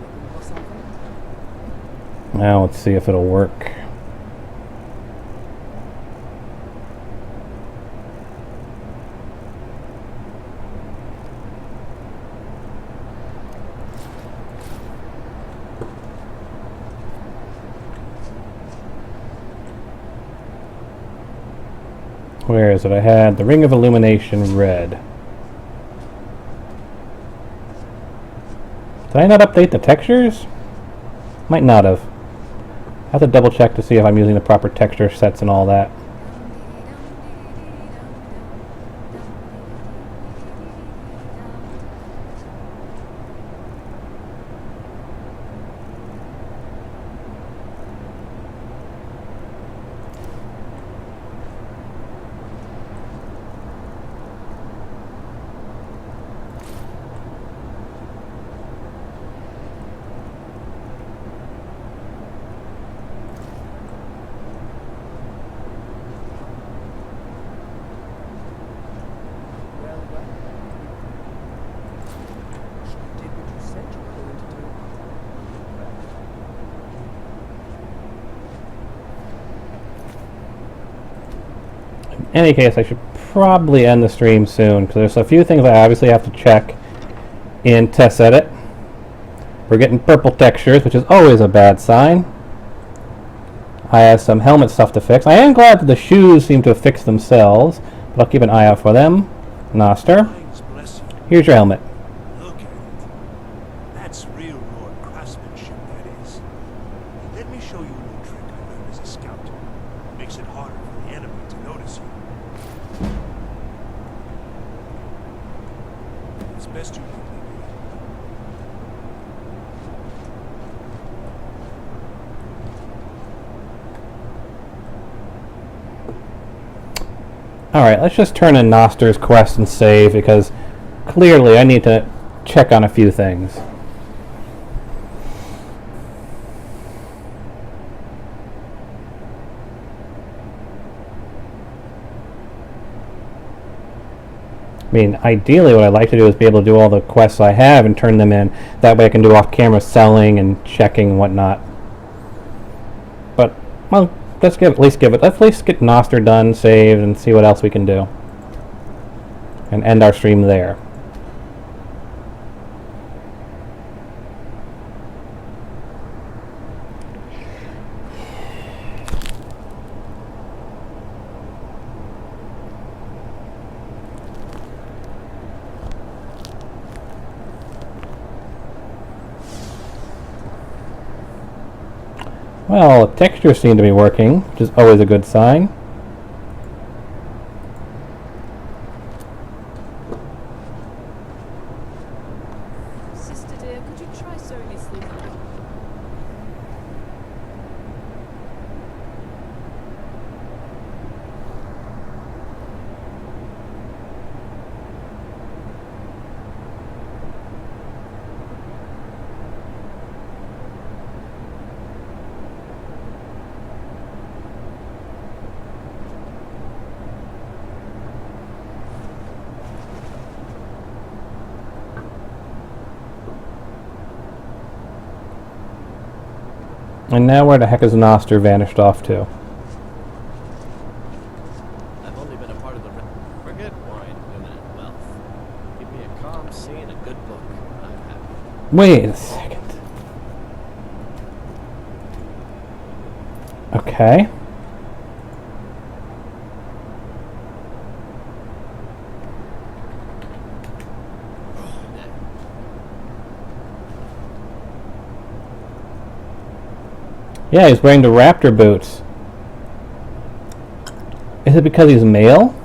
Looking for something? Now let's see if it'll work. Where is it? I had the Ring of Illumination red. Did I not update the textures? Might not have. I have to double check to see if I'm using the proper texture sets and all that. any case, I should probably end the stream soon because there's a few things I obviously have to check in Test Edit. We're getting purple textures, which is always a bad sign. I have some helmet stuff to fix. I am glad that the shoes seem to have fixed themselves, but I'll keep an eye out for them. Noster, Bless you. here's your helmet. Look at it. That's real Nord craftsmanship, that is. Let me show you a little trick I learned as a scout. Makes it harder for the enemy to notice you. It's best you leave me be. Alright, let's just turn in Noster's quest and save because clearly I need to check on a few things. I mean, ideally what I'd like to do is be able to do all the quests I have and turn them in. That way I can do off-camera selling and checking and whatnot. But, well, let's at least get Noster done, saved, and see what else we can do. And end our stream there. Well, textures seem to be working, which is always a good sign. Sister dear, could you try sewing your sleeve? And now where the heck is Noster vanished off to? I've only been a part of the forget wine, women, and wealth. Give me a calm sea and a good book, and I'm happy. Wait a second. Okay. Yeah, he's wearing the raptor boots. Is it because he's male?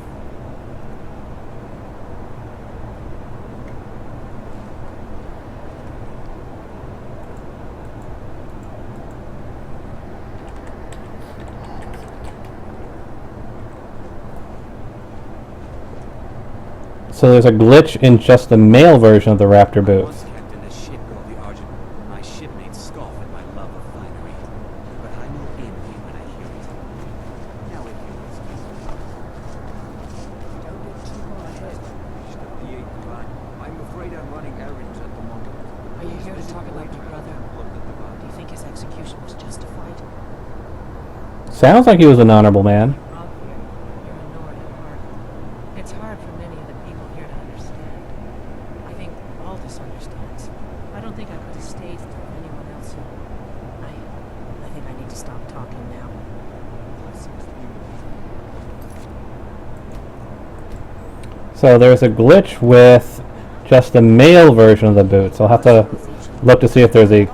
So there's a glitch in just the male version of the raptor boots. Captain a ship called the Argent. My shipmates scoff at my love of finery, but I know envy when I hear it. Now if you excuse me. Don't get too far ahead. Stop the 8 o'clock. I'm afraid I'm running errands at the moment. Are you here to talk about your brother? Do you think his execution was justified? Sounds like he was an honorable man. Rob here, you're a Nord at heart. It's hard for many of the people here to understand. I think Aldous understands. I don't think I could have stayed through anyone else who... I think I need to stop talking now. So there's a glitch with just the male version of the boots. I'll have to look to see if there's a...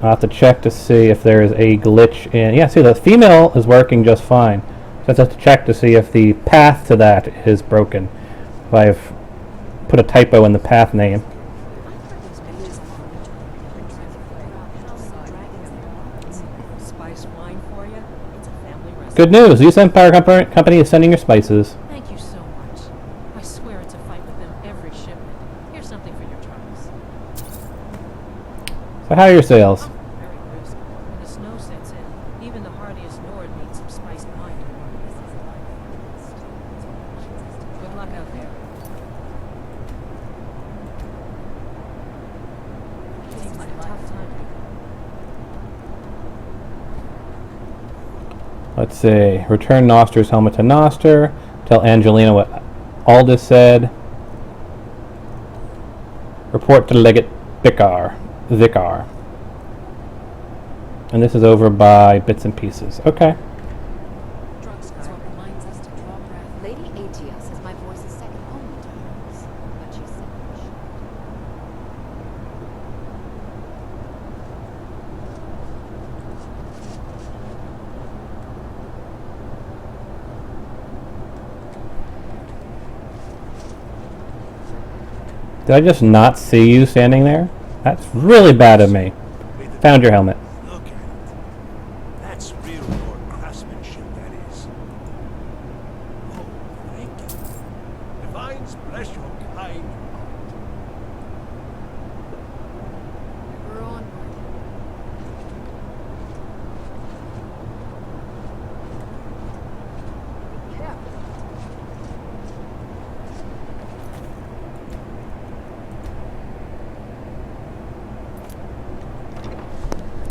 I'll have to check to see if there is a glitch in... Yeah, see, the female is working just fine. So I have to check to see if the path to that is broken. If I've put a typo in the path name. Spice wine for you? It's a family recipe. Good news! The Empire Company is sending your spices. Thank you so much. I swear it's a fight with them every shipment. Here's something for your troubles. So how are your sales? Very brisk. When the snow sets in, even the hardiest Nord needs some spiced wine. Good luck out there. Seems like a tough time. Let's see. Return Noster's helmet to Noster. Tell Angelina what Aldous said. Report to Legate Vicar. And this is over by Bits and Pieces. Okay. That's what reminds us to draw breath. Lady Aegea says my voice is second only to hers, but she's selfish. Did I just not see you standing there? That's really bad of me. Found your helmet. Look at it. That's real Lord craftsmanship, that is. Oh, thank you. Divines bless your kind heart. We're onward.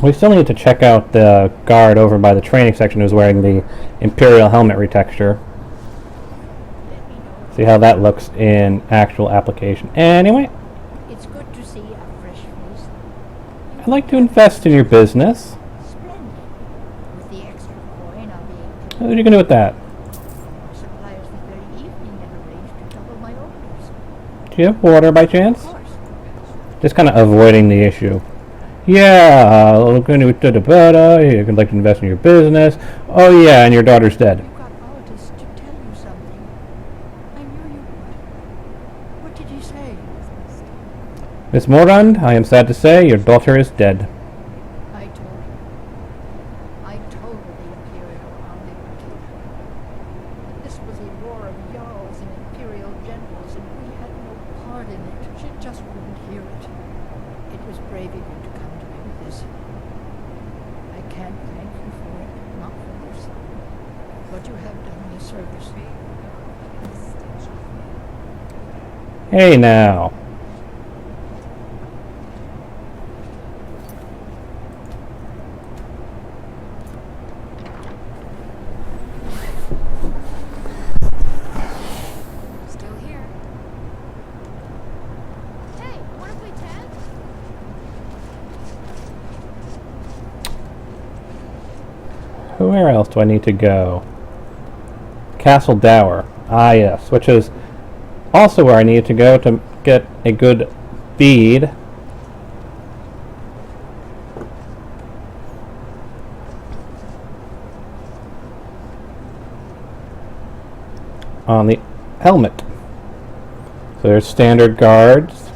We still need to check out the guard over by the training section who's wearing the Imperial helmet retexture. See how that looks in actual application. Anyway, It's good to see a fresh face. I'd like to invest in your business. Splendid. With the extra coin, I'll be able to What are you going to do with that? my suppliers the very evening and arrange to double my orders. Do you have water by chance? Of course. Just kind of avoiding the issue. Yeah, looking at the you'd like to invest in your business. Oh yeah, and your daughter's dead. You got Aldous to tell you something. I knew you would. What did he say? Miss Morand, I am sad to say your daughter is dead. I told her. I told her the Imperial Army would kill her. This was a war of Jarls and Imperial generals, and we had no part in it. She just wouldn't hear it. It was brave of you to come to me with this. I can't thank you for it, not for your son. But you have done me a service. Hey now. Still here. Hey, wanna play tag? Where else do I need to go? Castle Dower. Ah yes, which is also where I need to go to get a good feed. On the helmet. So there's standard guards.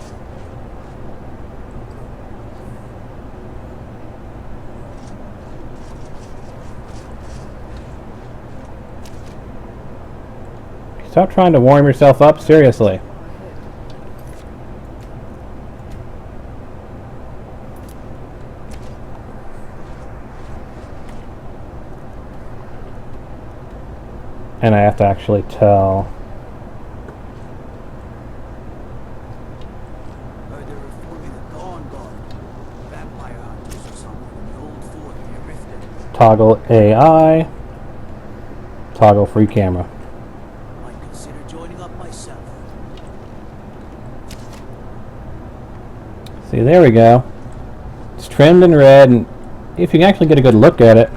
Stop trying to warm yourself up, seriously. And I have to actually tell. Heard they're reforming the Dawn Guard. Vampire hunters or something in the old fort near Riften. Toggle AI. Toggle free camera. Might consider joining up myself. See, there we go. It's trimmed in red, and if you can actually get a good look at it,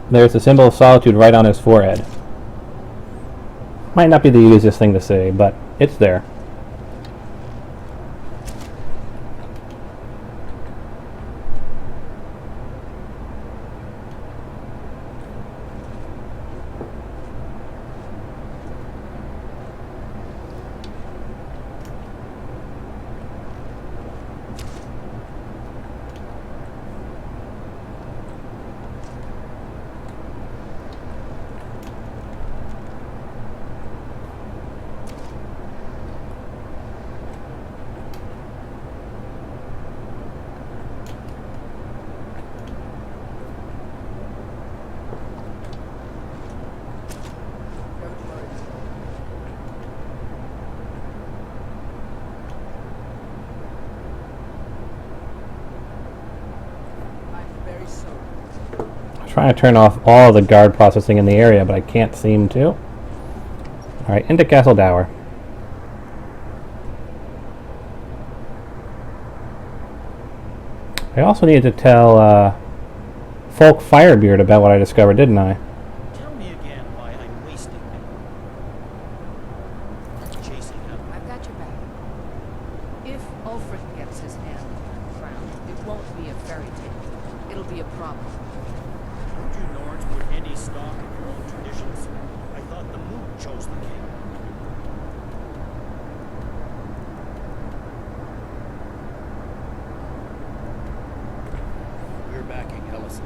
there's the symbol of solitude right on his forehead. Might not be the easiest thing to say, but it's there. trying to turn off all the guard processing in the area, but I can't seem to. Alright, into Castle Dower. I also needed to tell Folk Firebeard about what I discovered, didn't I? Tell me again why I'm wasting them. Chasing them. I've got your back. If Ulfric gets his hand on the crown, it won't be a fairy tale. It'll be a problem. Don't you Norns put any stock in your own traditions? I thought the moon chose the king. We're backing Ellison.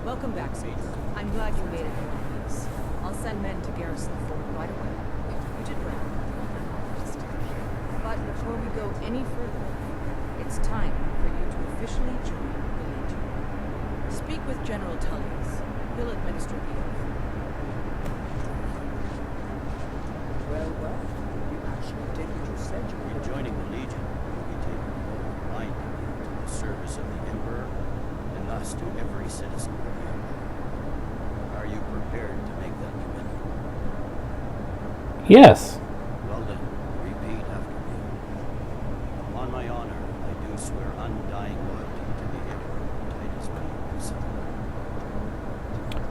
Welcome back, Caesar. I'm glad you made it in one piece. I'll send men to garrison the fort right away. You did well. I'm honest. But before we go any further, it's time for you to officially join the Legion. Speak with General Tullius. He'll administer the oath. Well, well, you actually did what you said you In would. joining the Legion, you'll be taking an oath binding you to the service of the Emperor and thus to every citizen of the Empire. Are you prepared to make that commitment? Yes. Well then, repeat after me. Upon my honor, I do swear undying loyalty to the Emperor Titus V.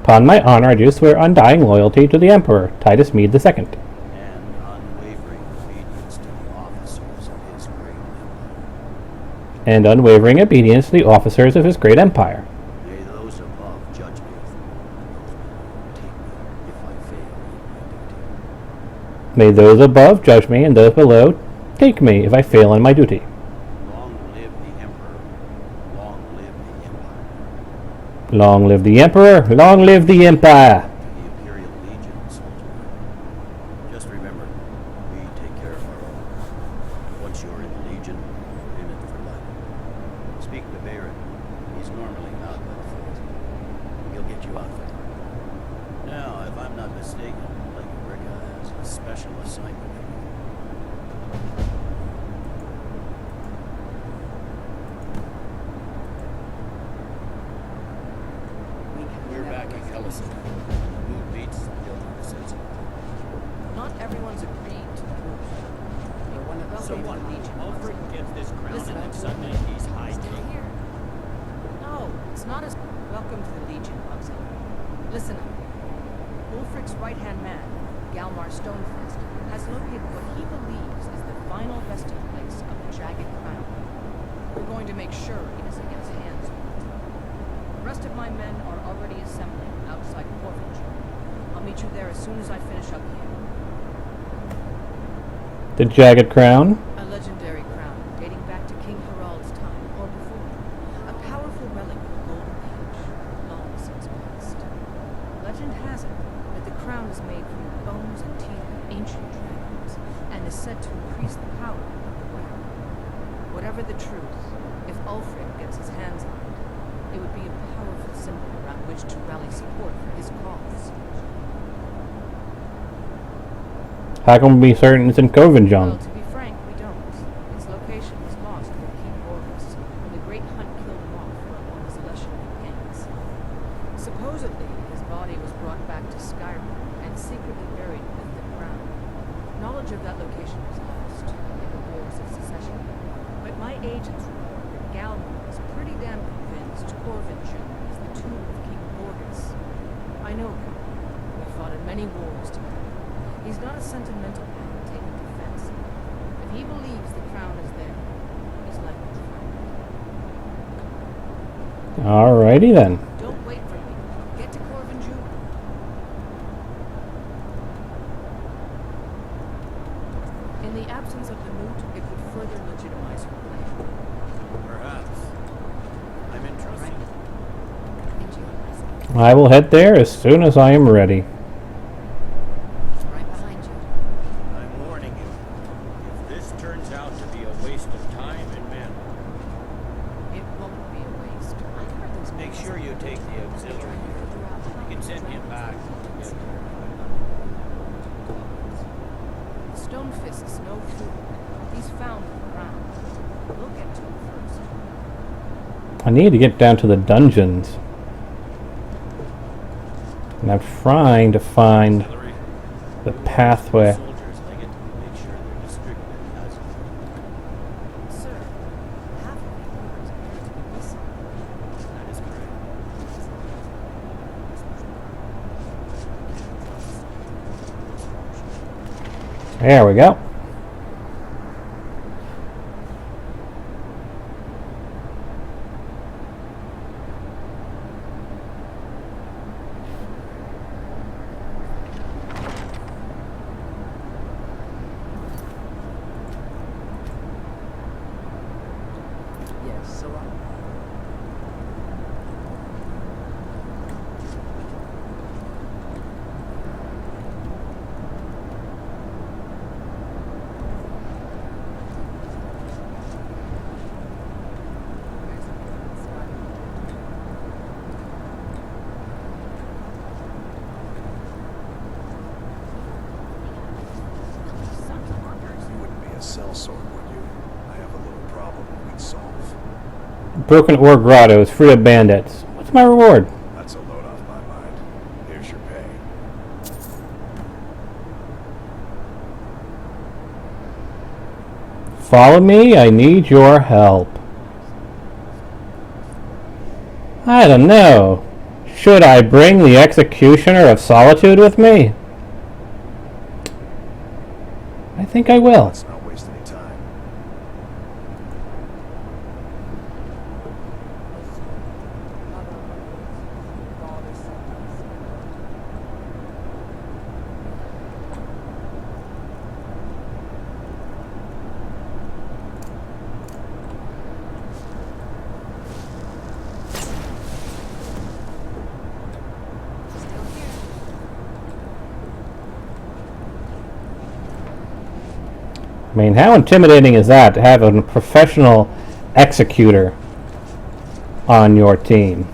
Upon my honor, I do swear undying loyalty to the Emperor, Titus Mede II. And unwavering obedience to the officers of his great empire. And unwavering obedience to the officers of his great empire. May those above judge me, and those below take me if I fail in my duty. May those above judge me, and those below take me if I fail in my duty. Long live the Emperor. Long live the Empire. Long live the Emperor! Long live the Empire! To the Imperial Legion, soldier. Just remember, we take care of our own. Once you're in the Legion, you're in it for life. Speak to Baron. He's normally not that fast. He'll get you out there. Now, if I'm not mistaken, Lady Ricka has a special assignment for you. We're backing Ellison. Who beats Gildan says. Not everyone's agreed to the move. You're one of the So what? Legion. Ulfric gets this crown Listen, and then I'm suddenly he's high Stay king. here. No, it's not as welcome to the Legion, Auxiliary. Listen up. Ulfric's right-hand man, Galmar Stonefist, has located what he believes is the final resting place of the Jagged Crown. We're going to make sure he doesn't get his hands on it. The rest of my men are already assembling outside Corvinge. I'll meet you there as soon as I finish up here. The Jagged Crown. A legendary crown dating back to King Harald's time or before. A powerful relic of the Golden Age, long since past. Legend has it that the crown is made from the bones and teeth of ancient dragons and is said to increase the power of the wearer. Whatever the truth, if Ulfric gets his hands on it, it would be a powerful symbol around which to rally support for his cause. How can we be certain it's in Well, Corvinjon? to be frank, we don't. Its location was lost with King Orvis when the Great Hunt killed him off on his election campaigns. Supposedly, his body was brought back to Skyrim and secretly buried with the crown. Knowledge of that location was lost in the Wars of Secession, but my agents report that Galmar is pretty damn convinced Corvinjon is the tomb of King Borgus. I know him. We fought in many wars together. He's not a sentimental man taking defense. If he believes the crown is there, he's likely to find it. Alrighty then. Don't wait for me. Get to Corvinju. In the absence of the moot, it would further legitimize her claim. Perhaps. I'm interested. And you, I will head there as soon as I am ready. right behind you. I'm warning you. If this turns out to be a waste of time and men, It won't be a waste. I've heard those make sure you take the auxiliary here. You can send him back. Stonefist's no fool. He's found the crown. We'll get to him first. I need to get down to the dungeons. And I'm trying to find Artillery. the pathway. Soldiers, I get to make sure they're distributed as Sir, half of the orders appear to be missing. that is correct. There we go. Yes, so I. You wouldn't be a sellsword, would you? I have a little problem we could solve. Broken Ore Grotto is free of bandits. What's my reward? That's a load off my mind. Here's your pay. Follow me, I need your help. I don't know. Should I bring the Executioner of Solitude with me? I think I will. Let's not waste any time. Still here. I mean, how intimidating is that to have a professional executor on your team?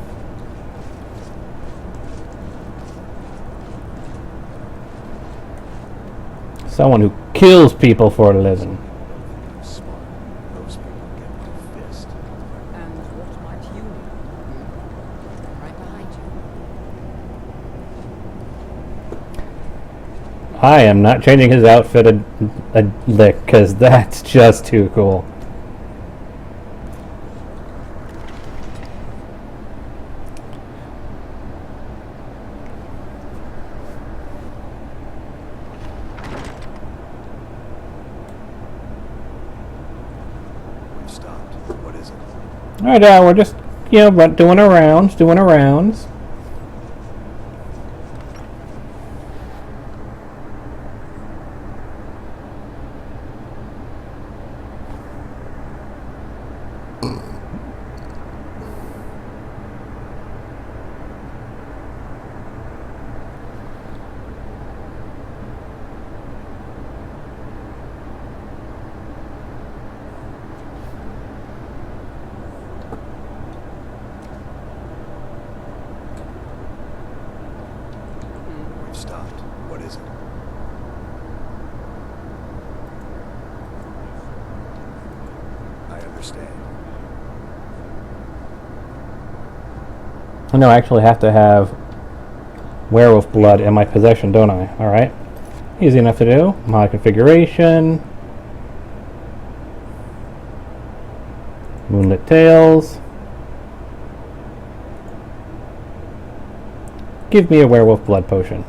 Someone who kills people for a living. I'm smart. Those people get my fist. And what might you need? Right behind you. I am not changing his outfit a lick, because that's just too cool. We've stopped. What is it? Alright, we're just, doing our rounds, doing our rounds. We've stopped. What is it? I understand. I know I actually have to have werewolf blood in my possession, don't I? Alright. Easy enough to do. My configuration. Moonlit Tales. Give me a werewolf blood potion.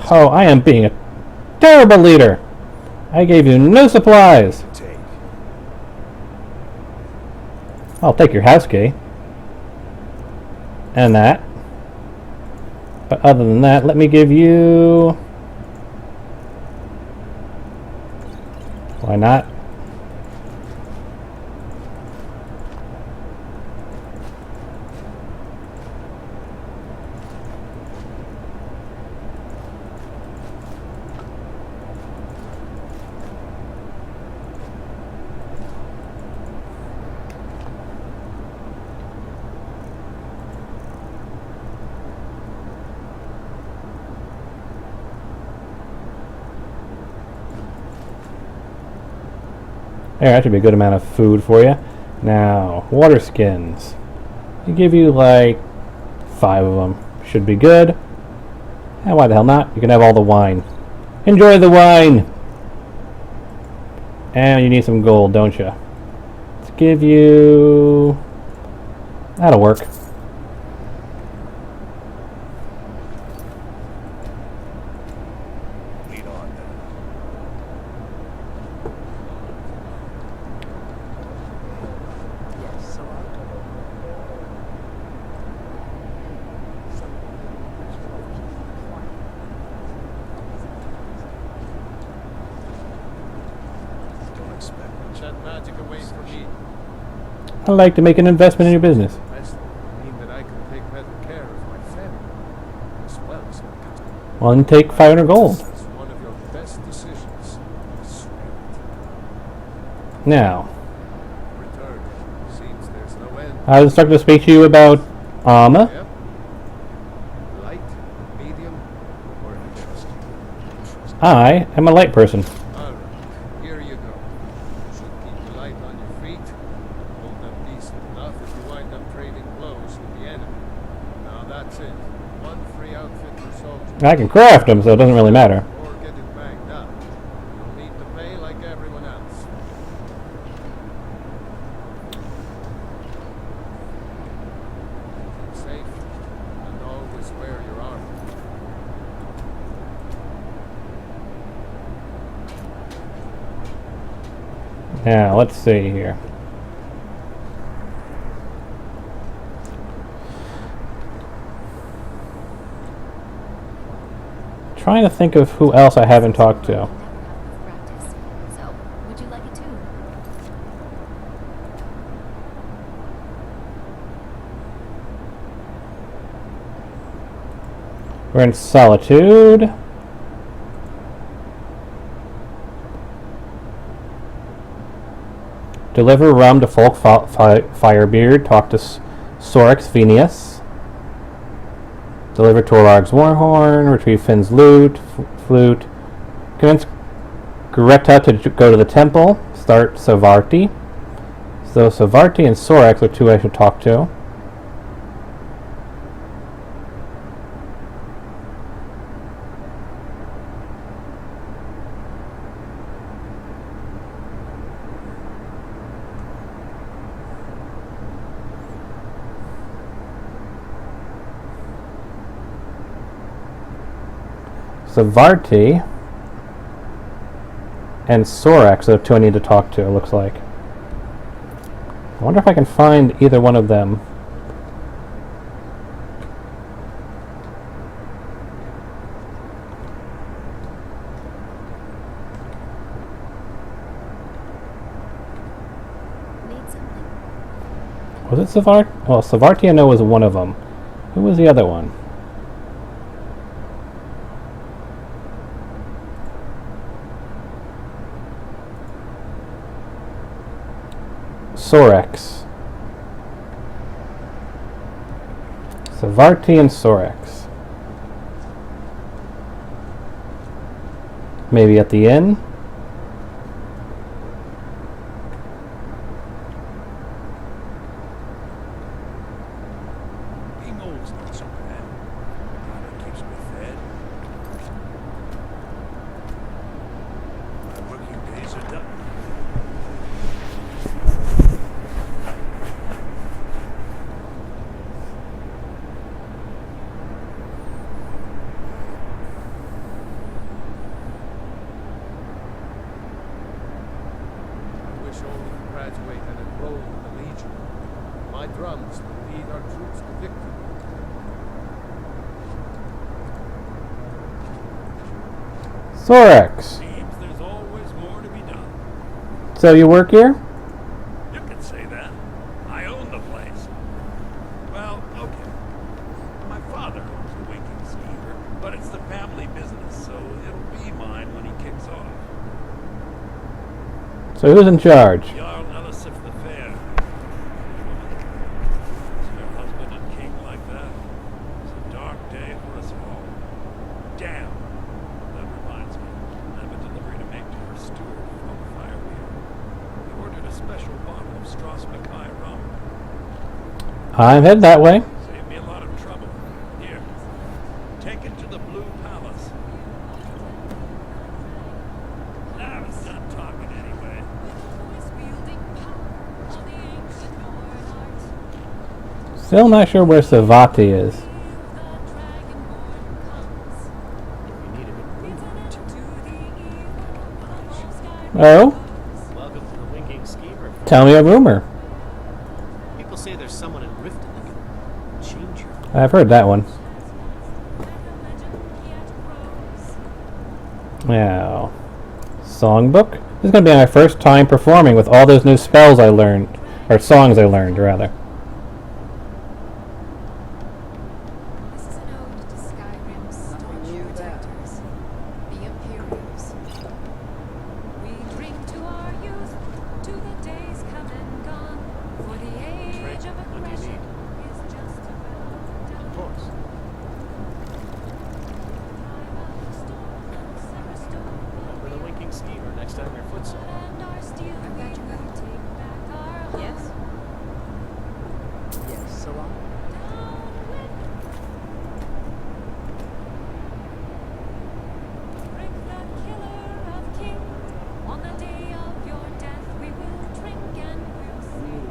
Oh, I am being a terrible leader. I gave you no supplies. Take. I'll take your house key. And that. But other than that, let me give you... Why not? There, that should be a good amount of food for you. Now, water skins. They give you like 5 of them. Should be good. And why the hell not? You can have all the wine. Enjoy the wine! And you need some gold, don't you? Let's give you... That'll work. Lead on then. Yes, so Don't expect much. That magic away from me. I'd like to make an investment in your business. Best mean that I can take better care of my family, as well as my customer. Well, then take 500 gold. That's one of your best decisions. I swear it. Now, Return. Seems there's no end. I was starting to speak to you about armor. Yep. Light, medium, or trust. I am a light person. Alright, here you go. Should keep the light on your feet. Hold them decent enough if you wind up trading blows with the enemy. Now that's it. One free outfit per soldier. I can craft them, so it doesn't really matter. Or get it banged up. You'll need to pay like everyone else. Keep safe and always wear your armor. Now, let's see here. Trying to think of who else I haven't talked to. Never got enough practice. So, would you like it too? We're in Solitude. Deliver rum to Folk Firebeard. Talk to Sorex Venius. Deliver Torarg's Warhorn. Retrieve Finn's flute. Convince Greta to go to the temple. Start Savarti. So Savarti and Sorex are 2 I should talk to. Savarti and Sorex are the 2 I need to talk to, it looks like. I wonder if I can find either one of them. Need something? Was it Savarti? Well, Savarti I know was one of them. Who was the other one? Sorex. Savarti and Sorex. Maybe at the inn? Being old's not so bad. Kinda keeps me fed. My working days are done. I wish all could graduate and enroll in the Legion. My drums will lead our troops to victory. Sorex. Seems there's always more to be done. So you work here? You could say that. I own the place. Well, okay. My father owns the Winking Schemer, but it's the family business, so it'll be mine when he kicks off. So who's in charge? Jarl Elisif the Fair. Losing your husband and king like that is a dark day for us all. Damn. That reminds me. I have a delivery to make to your steward from Firebeard. We I'm headed that way. Saved me a lot of trouble. Here, take it to the Blue Palace. Now it's done talking anyway. Still not sure where Savati is. If you need a good room, Oh? welcome to the Winking Schemer. Tell me a rumor. People say there's someone in Riften that can change your I've heard that one. Now, songbook? This is going to be my first time performing with all those new spells I learned. Or songs I learned, rather. This is an ode to Skyrim's staunch new there. protectors, the Imperials. We drink to our youth, to the days come and gone, for the age of what do you aggression need? is just around Of course. Remember the Winking Schemer next time you're footsore. And our steel we will take back our Yes? Yes, so on. Rick the killer of King, on the day of your death we will drink and we'll sing.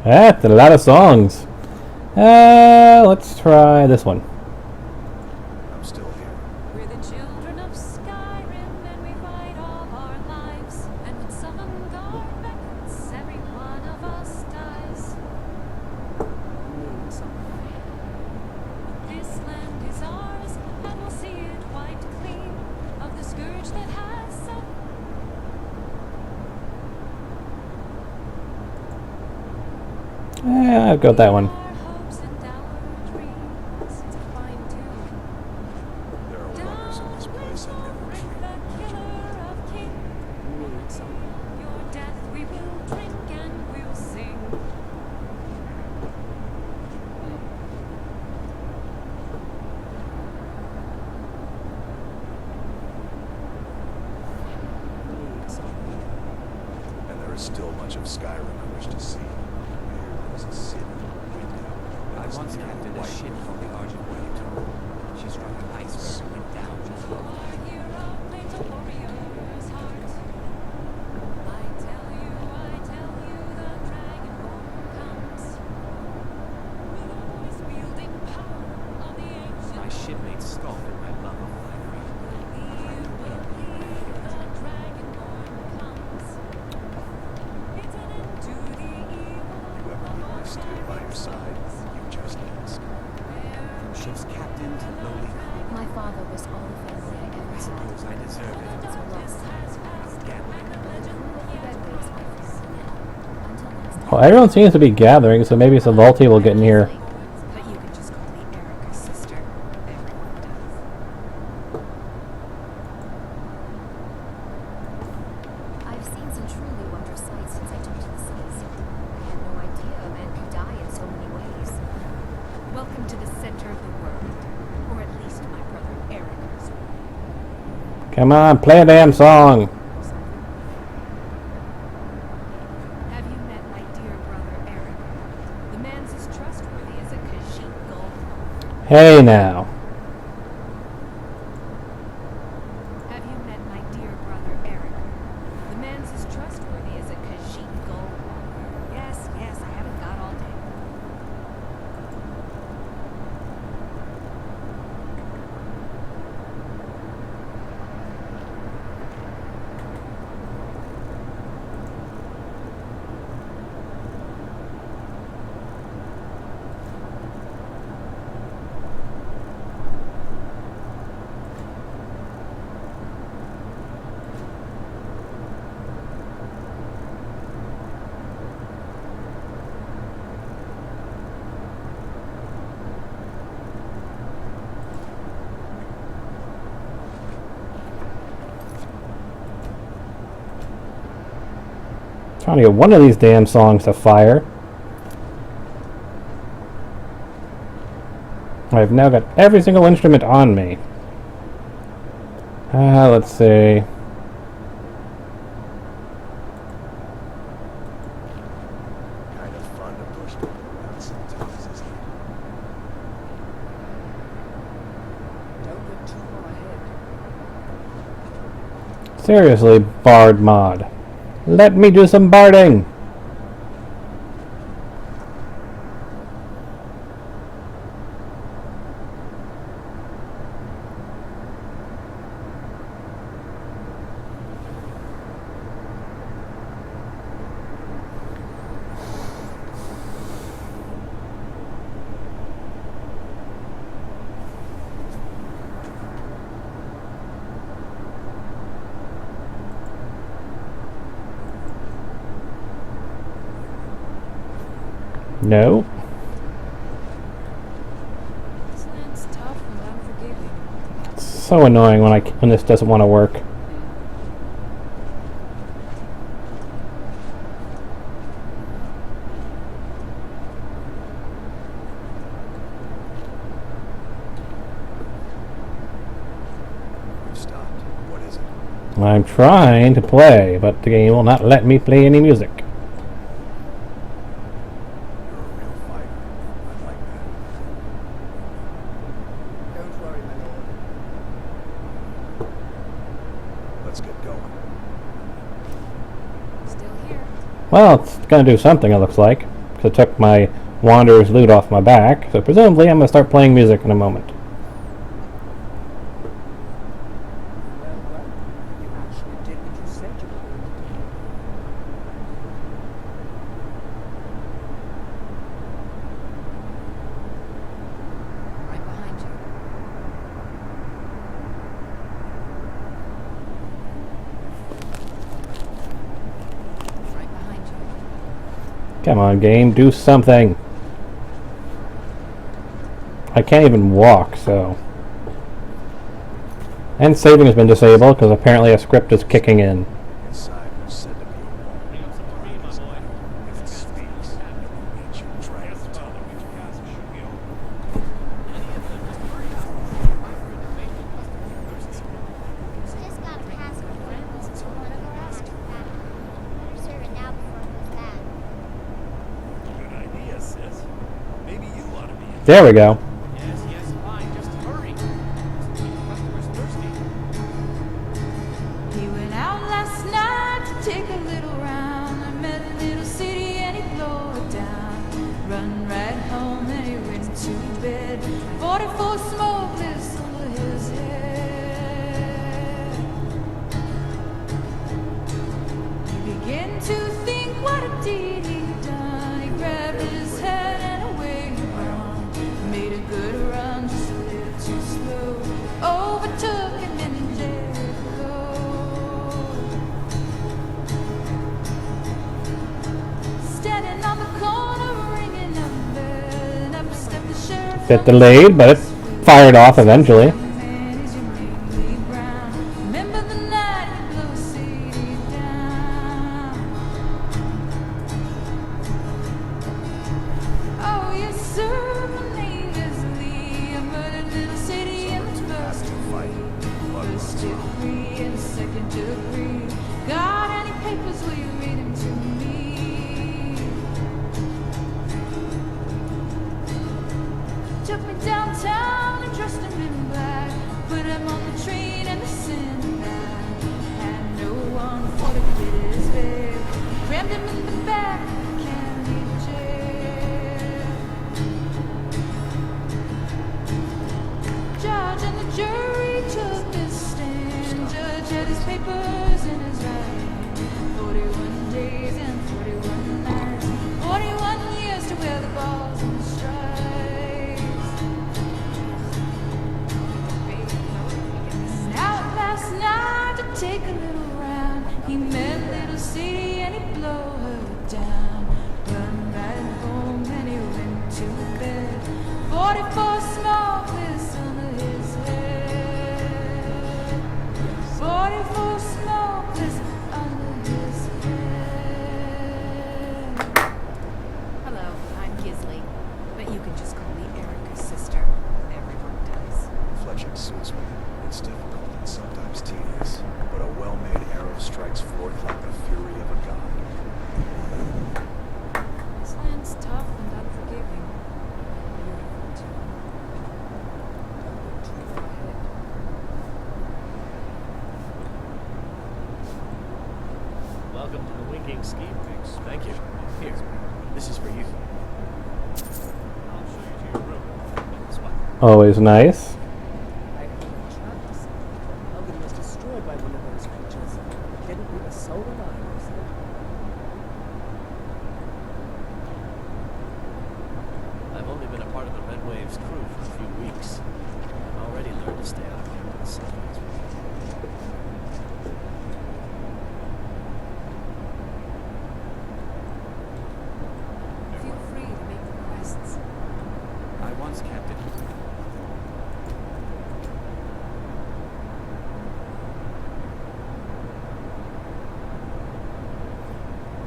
That's a lot of songs. Let's try this one. I'm still here. We're the children of Skyrim and we fight all our lives. And when Sovngarde beckons, every one of us dies. This land is ours, and we'll see it wiped clean of the scourge that has some. I'll go with that one. Our hopes and our dreams. It's a fine tune. There are wonders in this place I've never Rick seen. the killer of King. Your death we will drink and we'll sing. And there is still much of Skyrim I wish to see. There is a city waiting. I once captained a ship from the Argent Way. She struck an iceberg and went down. Our hero claims a warrior's heart. I tell you, the Dragonborn comes. With a voice wielding power of the ancient. My shipmates scoff at my love of flattery. Believe the Dragonborn comes. It's an end to the evil. You ever need I stood by your side? You just ask. From ship's captain to lowly crew. My father was all the family I ever I had. suppose I deserve it. It's a loss. I'm gambling. The red waves my family now. Until next time. Well, everyone seems to be gathering, so maybe Savalti will get in here. But you can just call me Erica's sister. Everyone does. I've seen some truly wondrous sights since I took to the seas. I had no idea a man could die in so many ways. Welcome to the center of the world. Or at least my brother Erica's world. Come on, play a damn song. Have you met my dear brother Eric? The man's as trustworthy as a Khajiit gold. Hey now. Have you met my dear brother Eric? The man's as trustworthy as a Khajiit gold. Yes, I haven't got all day. Trying to get one of these damn songs to fire. I've now got every single instrument on me. Let's see. Kind of Seriously, Bard mod. Let me do some barding! No. This land's tough and unforgiving. It's so annoying when this doesn't want to work. You've stopped. What is it? I'm trying to play, but the game will not let me play any music. You're a real fighter. I like that. Don't worry, my lord. Let's get going. Still here. Well, it's gonna do something, it looks like. Because it took my Wanderer's loot off my back, so presumably I'm gonna start playing music in a moment. Well, you actually did what you said you were going to do. Right behind you. Right behind you. Come on, game, do something! I can't even walk, so... And saving has been disabled, because apparently a script is kicking in. Inside was said to be a wall. If it speaks, ancient dragon tongue. Just got past my friends. It's one of our rest. Better serve it now before it goes bad. Good idea, sis. Maybe you ought to be in. There we go. Yes, yes, fine. Just hurry. Customers thirsty. He went out last night to take a little round. I met a little city and he blew it down. Run right home and he went to bed. 44 smokeless under his head. He began to think what a deed he'd done. He grabbed his head and away he ran. Made a good run, just a little too slow. Overtook him in Jericho. Standing on the corner, ringing a bell, and up stepped the sheriff. Bit delayed, but it fired off eventually. Remember the night he blew a city down. Oh yes, sir, my name is Lee. I murdered a little city in the first degree. First degree and second degree. Got any papers? Will you read them to me? Took me downtown and dressed him in black. Put him on the train and the Sinbad. Had no one for to fit his bed. Crammed him in the back of the county jail. Judge and the jury took his stand. Judge had his papers in his right hand. 41 days and 41 nights. 41 years to wear the balls and the stripes. And out last night to take a little round. He met little city and he blow her down. Run right home and he went to bed. 44 smokeless under his head. 44 smokeless under his head. Hello, I'm Gisley. But you can just call me Erica's sister. Everyone does. Fletching suits me. It's difficult and sometimes tedious, but a well-made arrow strikes forth like the fury of a god. This land's tough and unforgiving. Beautiful too. Interesting scheme, Biggs. Thank you. Here, this is for you. I'll show you to your room. Spot. Always nice. I heard a trap set. Elgin was destroyed by one of those creatures. Didn't leave a soul alive, they said. I've only been a part of the Red Wave's crew for a few weeks. I've already learned to stay out of Captain Sullivan's way. Feel free to make requests. I once captain.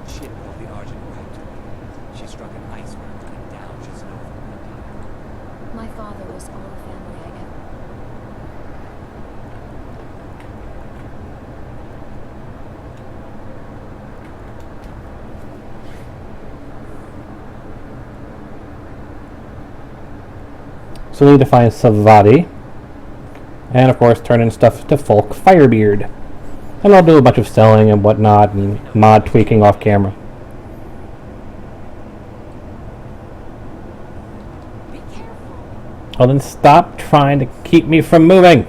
Ship called the Argent White. She struck an iceberg and went down just north of Manhattan. My father was all the family I ever. So we need to find Savati. And of course turn in stuff to Folk Firebeard. And I'll do a bunch of selling and whatnot and mod tweaking off camera. Be careful. Well then stop trying to keep me from moving.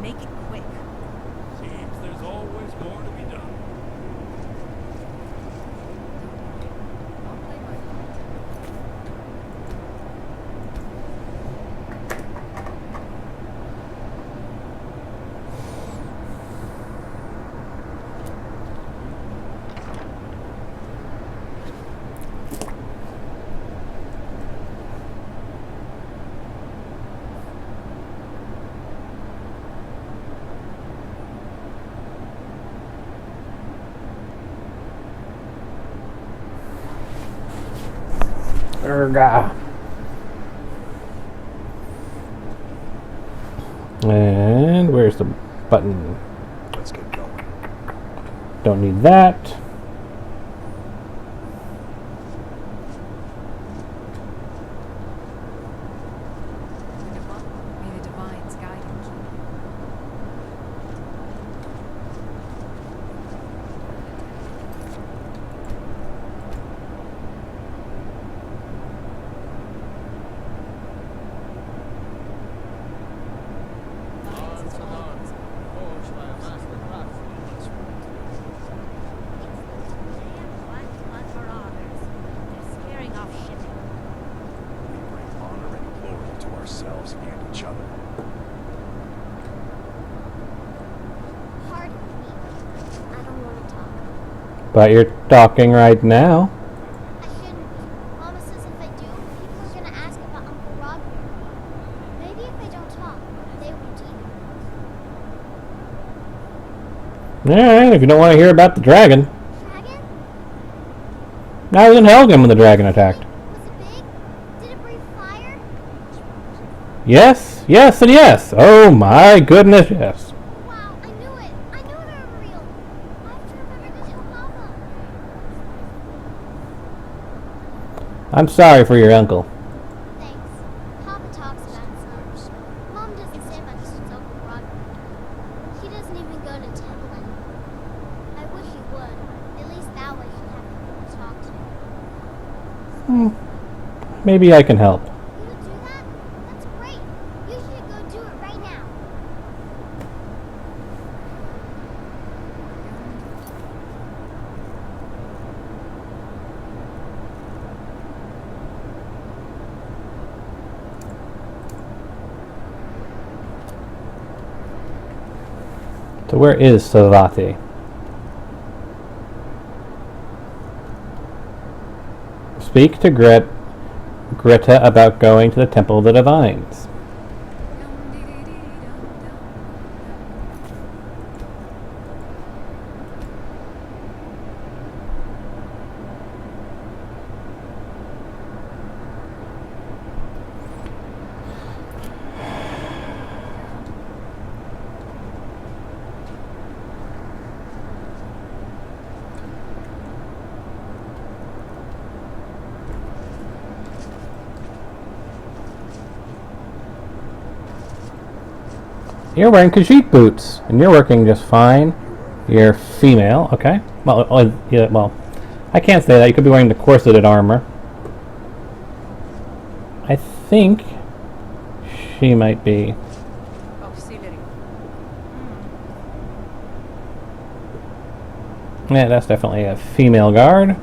Make it quick. Seems there's always more to be done. I'll play my part. Urga. And where's the button? Let's get going. Don't need that. May the divines guide and keep you. Arms and arms, forged by a master craftsman. Scaring off shipping. We bring honor and glory to ourselves and each other. Pardon me. I don't want to talk. But you're talking right now. I shouldn't be. Mama says if I do, people are gonna ask about Uncle Roger. Maybe if I don't talk, they won't either. Alright, if you don't want to hear about the dragon. Dragon? I was in Helgum when the dragon attacked. Was it big? Did it breathe fire? Yes, yes, and yes. Oh my goodness, yes. Wow, I knew it. I knew they were real. I have to remember to tell Papa. I'm sorry for your uncle. Thanks. Papa talks about it some. Mom doesn't say much to Uncle Roger. He doesn't even go to temple anymore. I wish he would. At least that way he'd have people to talk to. Maybe I can help. You would do that? That's great. You should go do it right now. So where is Savati? Speak to Greta about going to the Temple of the Divines. You're wearing Khajiit boots, and you're working just fine. You're female, okay. Well, yeah, well, I can't say that. You could be wearing the corseted armor. I think she might be. Oh, see, Lydia. Yeah, that's definitely a female guard.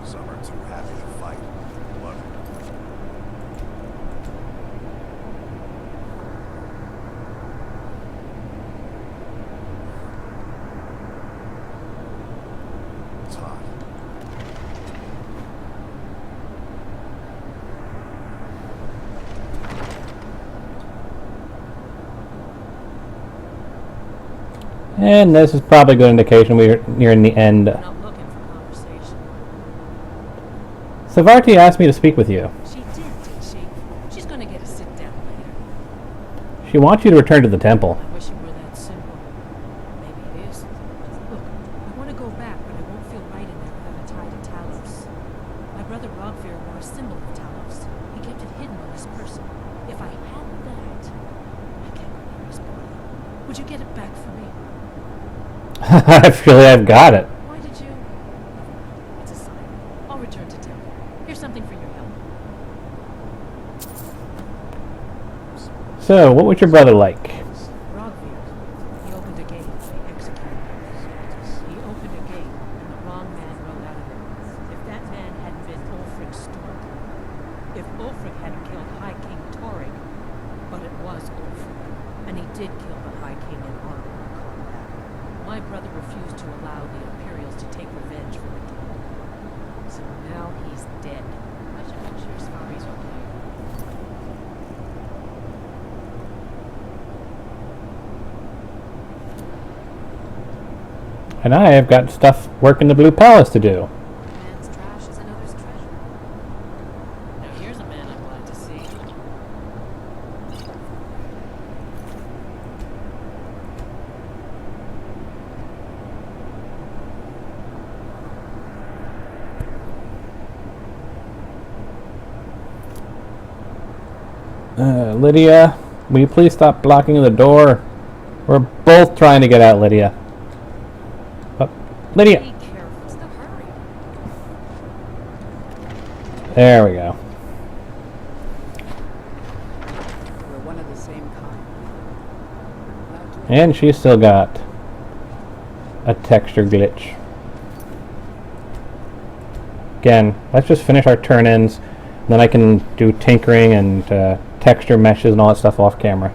Some are too happy to fight. Look. It's hot. And this is probably a good indication we're nearing the end. I'm not looking for conversation. Savarti asked me to speak with you. She did she? She's gonna get a sit down later. She wants you to return to the temple. I wish it were that simple. Maybe it is. Look, I want to go back, but I won't feel right in there without a tie to Talos. My brother Rogvir wore a symbol of Talos. He kept it hidden on his person. If I had that, I can't remember his body. Would you get it back for me? I feel like I've got it. Why did you? It's a sign. I'll return to temple. Here's something for your help. So, what was your brother like? Rogvir. He opened a gate. They executed him. He opened a gate, and the wrong man rode out of it. If that man hadn't been Ulfric Stork, if Ulfric hadn't killed High King Torrig, but it was Ulfric, and he did kill the High King in honorable combat. My brother refused to allow the Imperials to take revenge for the king. So now he's dead. I should make sure Sari's okay. And I have got stuff work in the Blue Palace to do. Man's trash is another's treasure. Now here's a man I'm glad to see. Lydia, will you please stop blocking the door? We're both trying to get out, Lydia. Lydia! Be careful. What's the hurry? There we go. We're one of the same kind. Glad to- And she's still got a texture glitch. Again, let's just finish our turn-ins. Then I can do tinkering and texture meshes and all that stuff off camera.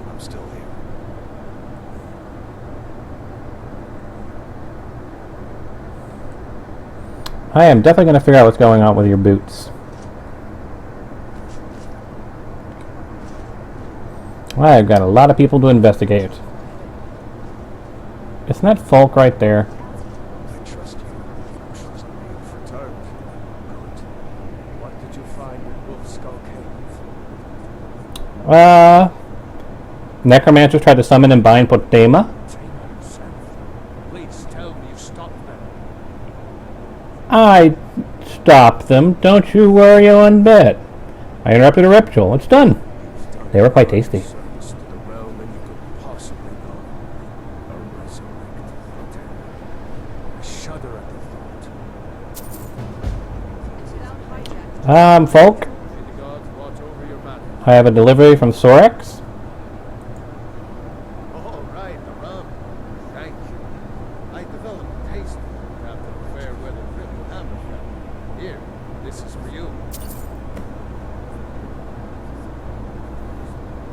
I'm still here. I am definitely going to figure out what's going on with your boots. I've got a lot of people to investigate. Isn't that Folk right there? I trust you. Trust me. For Turk. Good. What did you find in Wolf Skull Cave? Necromancers tried to summon and bind Potema. Tame himself. Please tell me you stopped them. I stopped them. Don't you worry one bit. I interrupted a ritual. It's done. They were quite tasty. Service to the realm than you could possibly know. A resurrected Potema. I shudder at the thought. Folk, May the gods watch over your battle. I have a delivery from Sorex.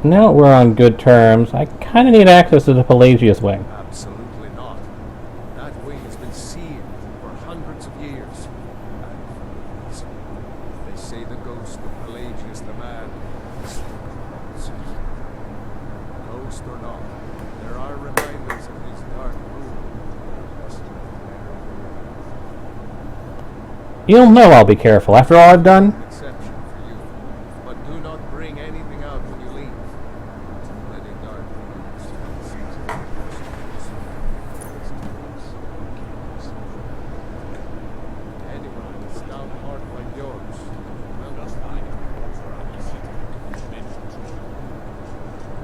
Now we're on good terms. I kind of need access to the Pelagius wing. Absolutely not. That wing has been sealed for hundreds of years. And for a reason. They say the ghost of Pelagius the man is ghost or not, there are reminders of his dark rule. You'll know I'll be careful after all I've done. Exception for you. But do not bring anything out when you leave. Too many dark rooms. Anyone with a stout heart like yours. Well, Just I for our visit. Men from Troy.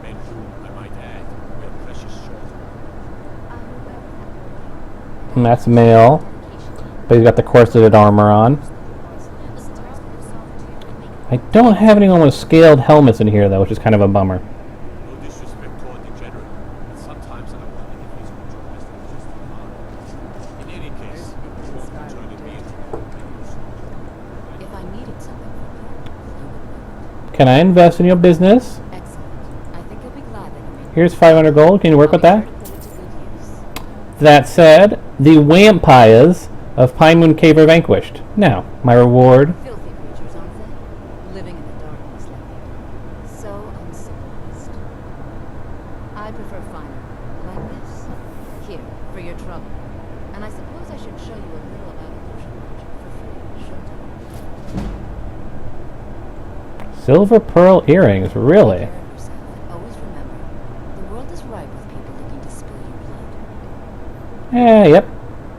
Men who, I might add, wear precious short. And that's male. But he's got the corseted armor on. I don't have anyone with scaled helmets in here, though, which is kind of a bummer. No disrespect toward the general, but sometimes I wonder if he's controlled just too hard. In any case, you won't be joining me in If I needed something from you, Can I invest in your business? excellent. I think you'll be glad that you made Here's 500 gold. Can you work with that? I'll be sure to put it to good use. That said, the vampires of Pine Moon Cave are vanquished. Now, my reward. Filthy creatures, aren't they? Living in the darkness like they do. So uncivilized. I prefer finer. Like this. Here, for your trouble. And I suppose I should show you a little about illusion magic for free, shouldn't I? Silver pearl earrings, really? Take care of yourself, and always remember, the world is ripe with people looking to spill your blood. Yep.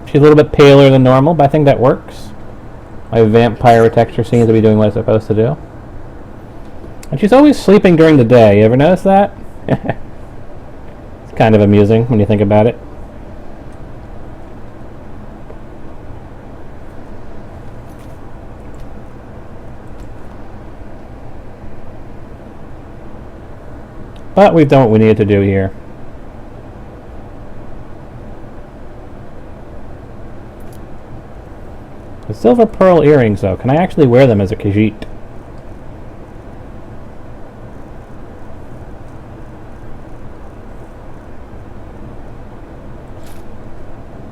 She's a little bit paler than normal, but I think that works. My vampire texture seems to be doing what it's supposed to do. And she's always sleeping during the day. You ever notice that? It's kind of amusing when you think about it. But we've done what we needed to do here. The silver pearl earrings, though, can I actually wear them as a Khajiit?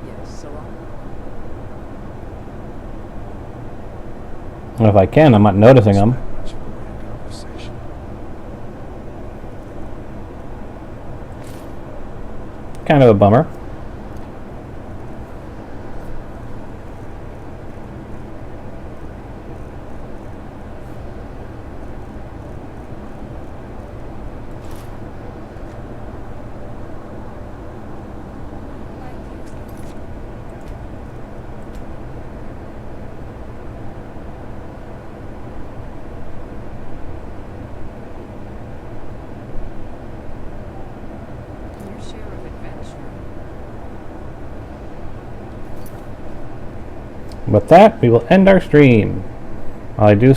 Yes, so Well, if I can, I'm not noticing them. Much of a grand conversation. Kind of a bummer. your share of adventure. With that, we will end our stream. While I do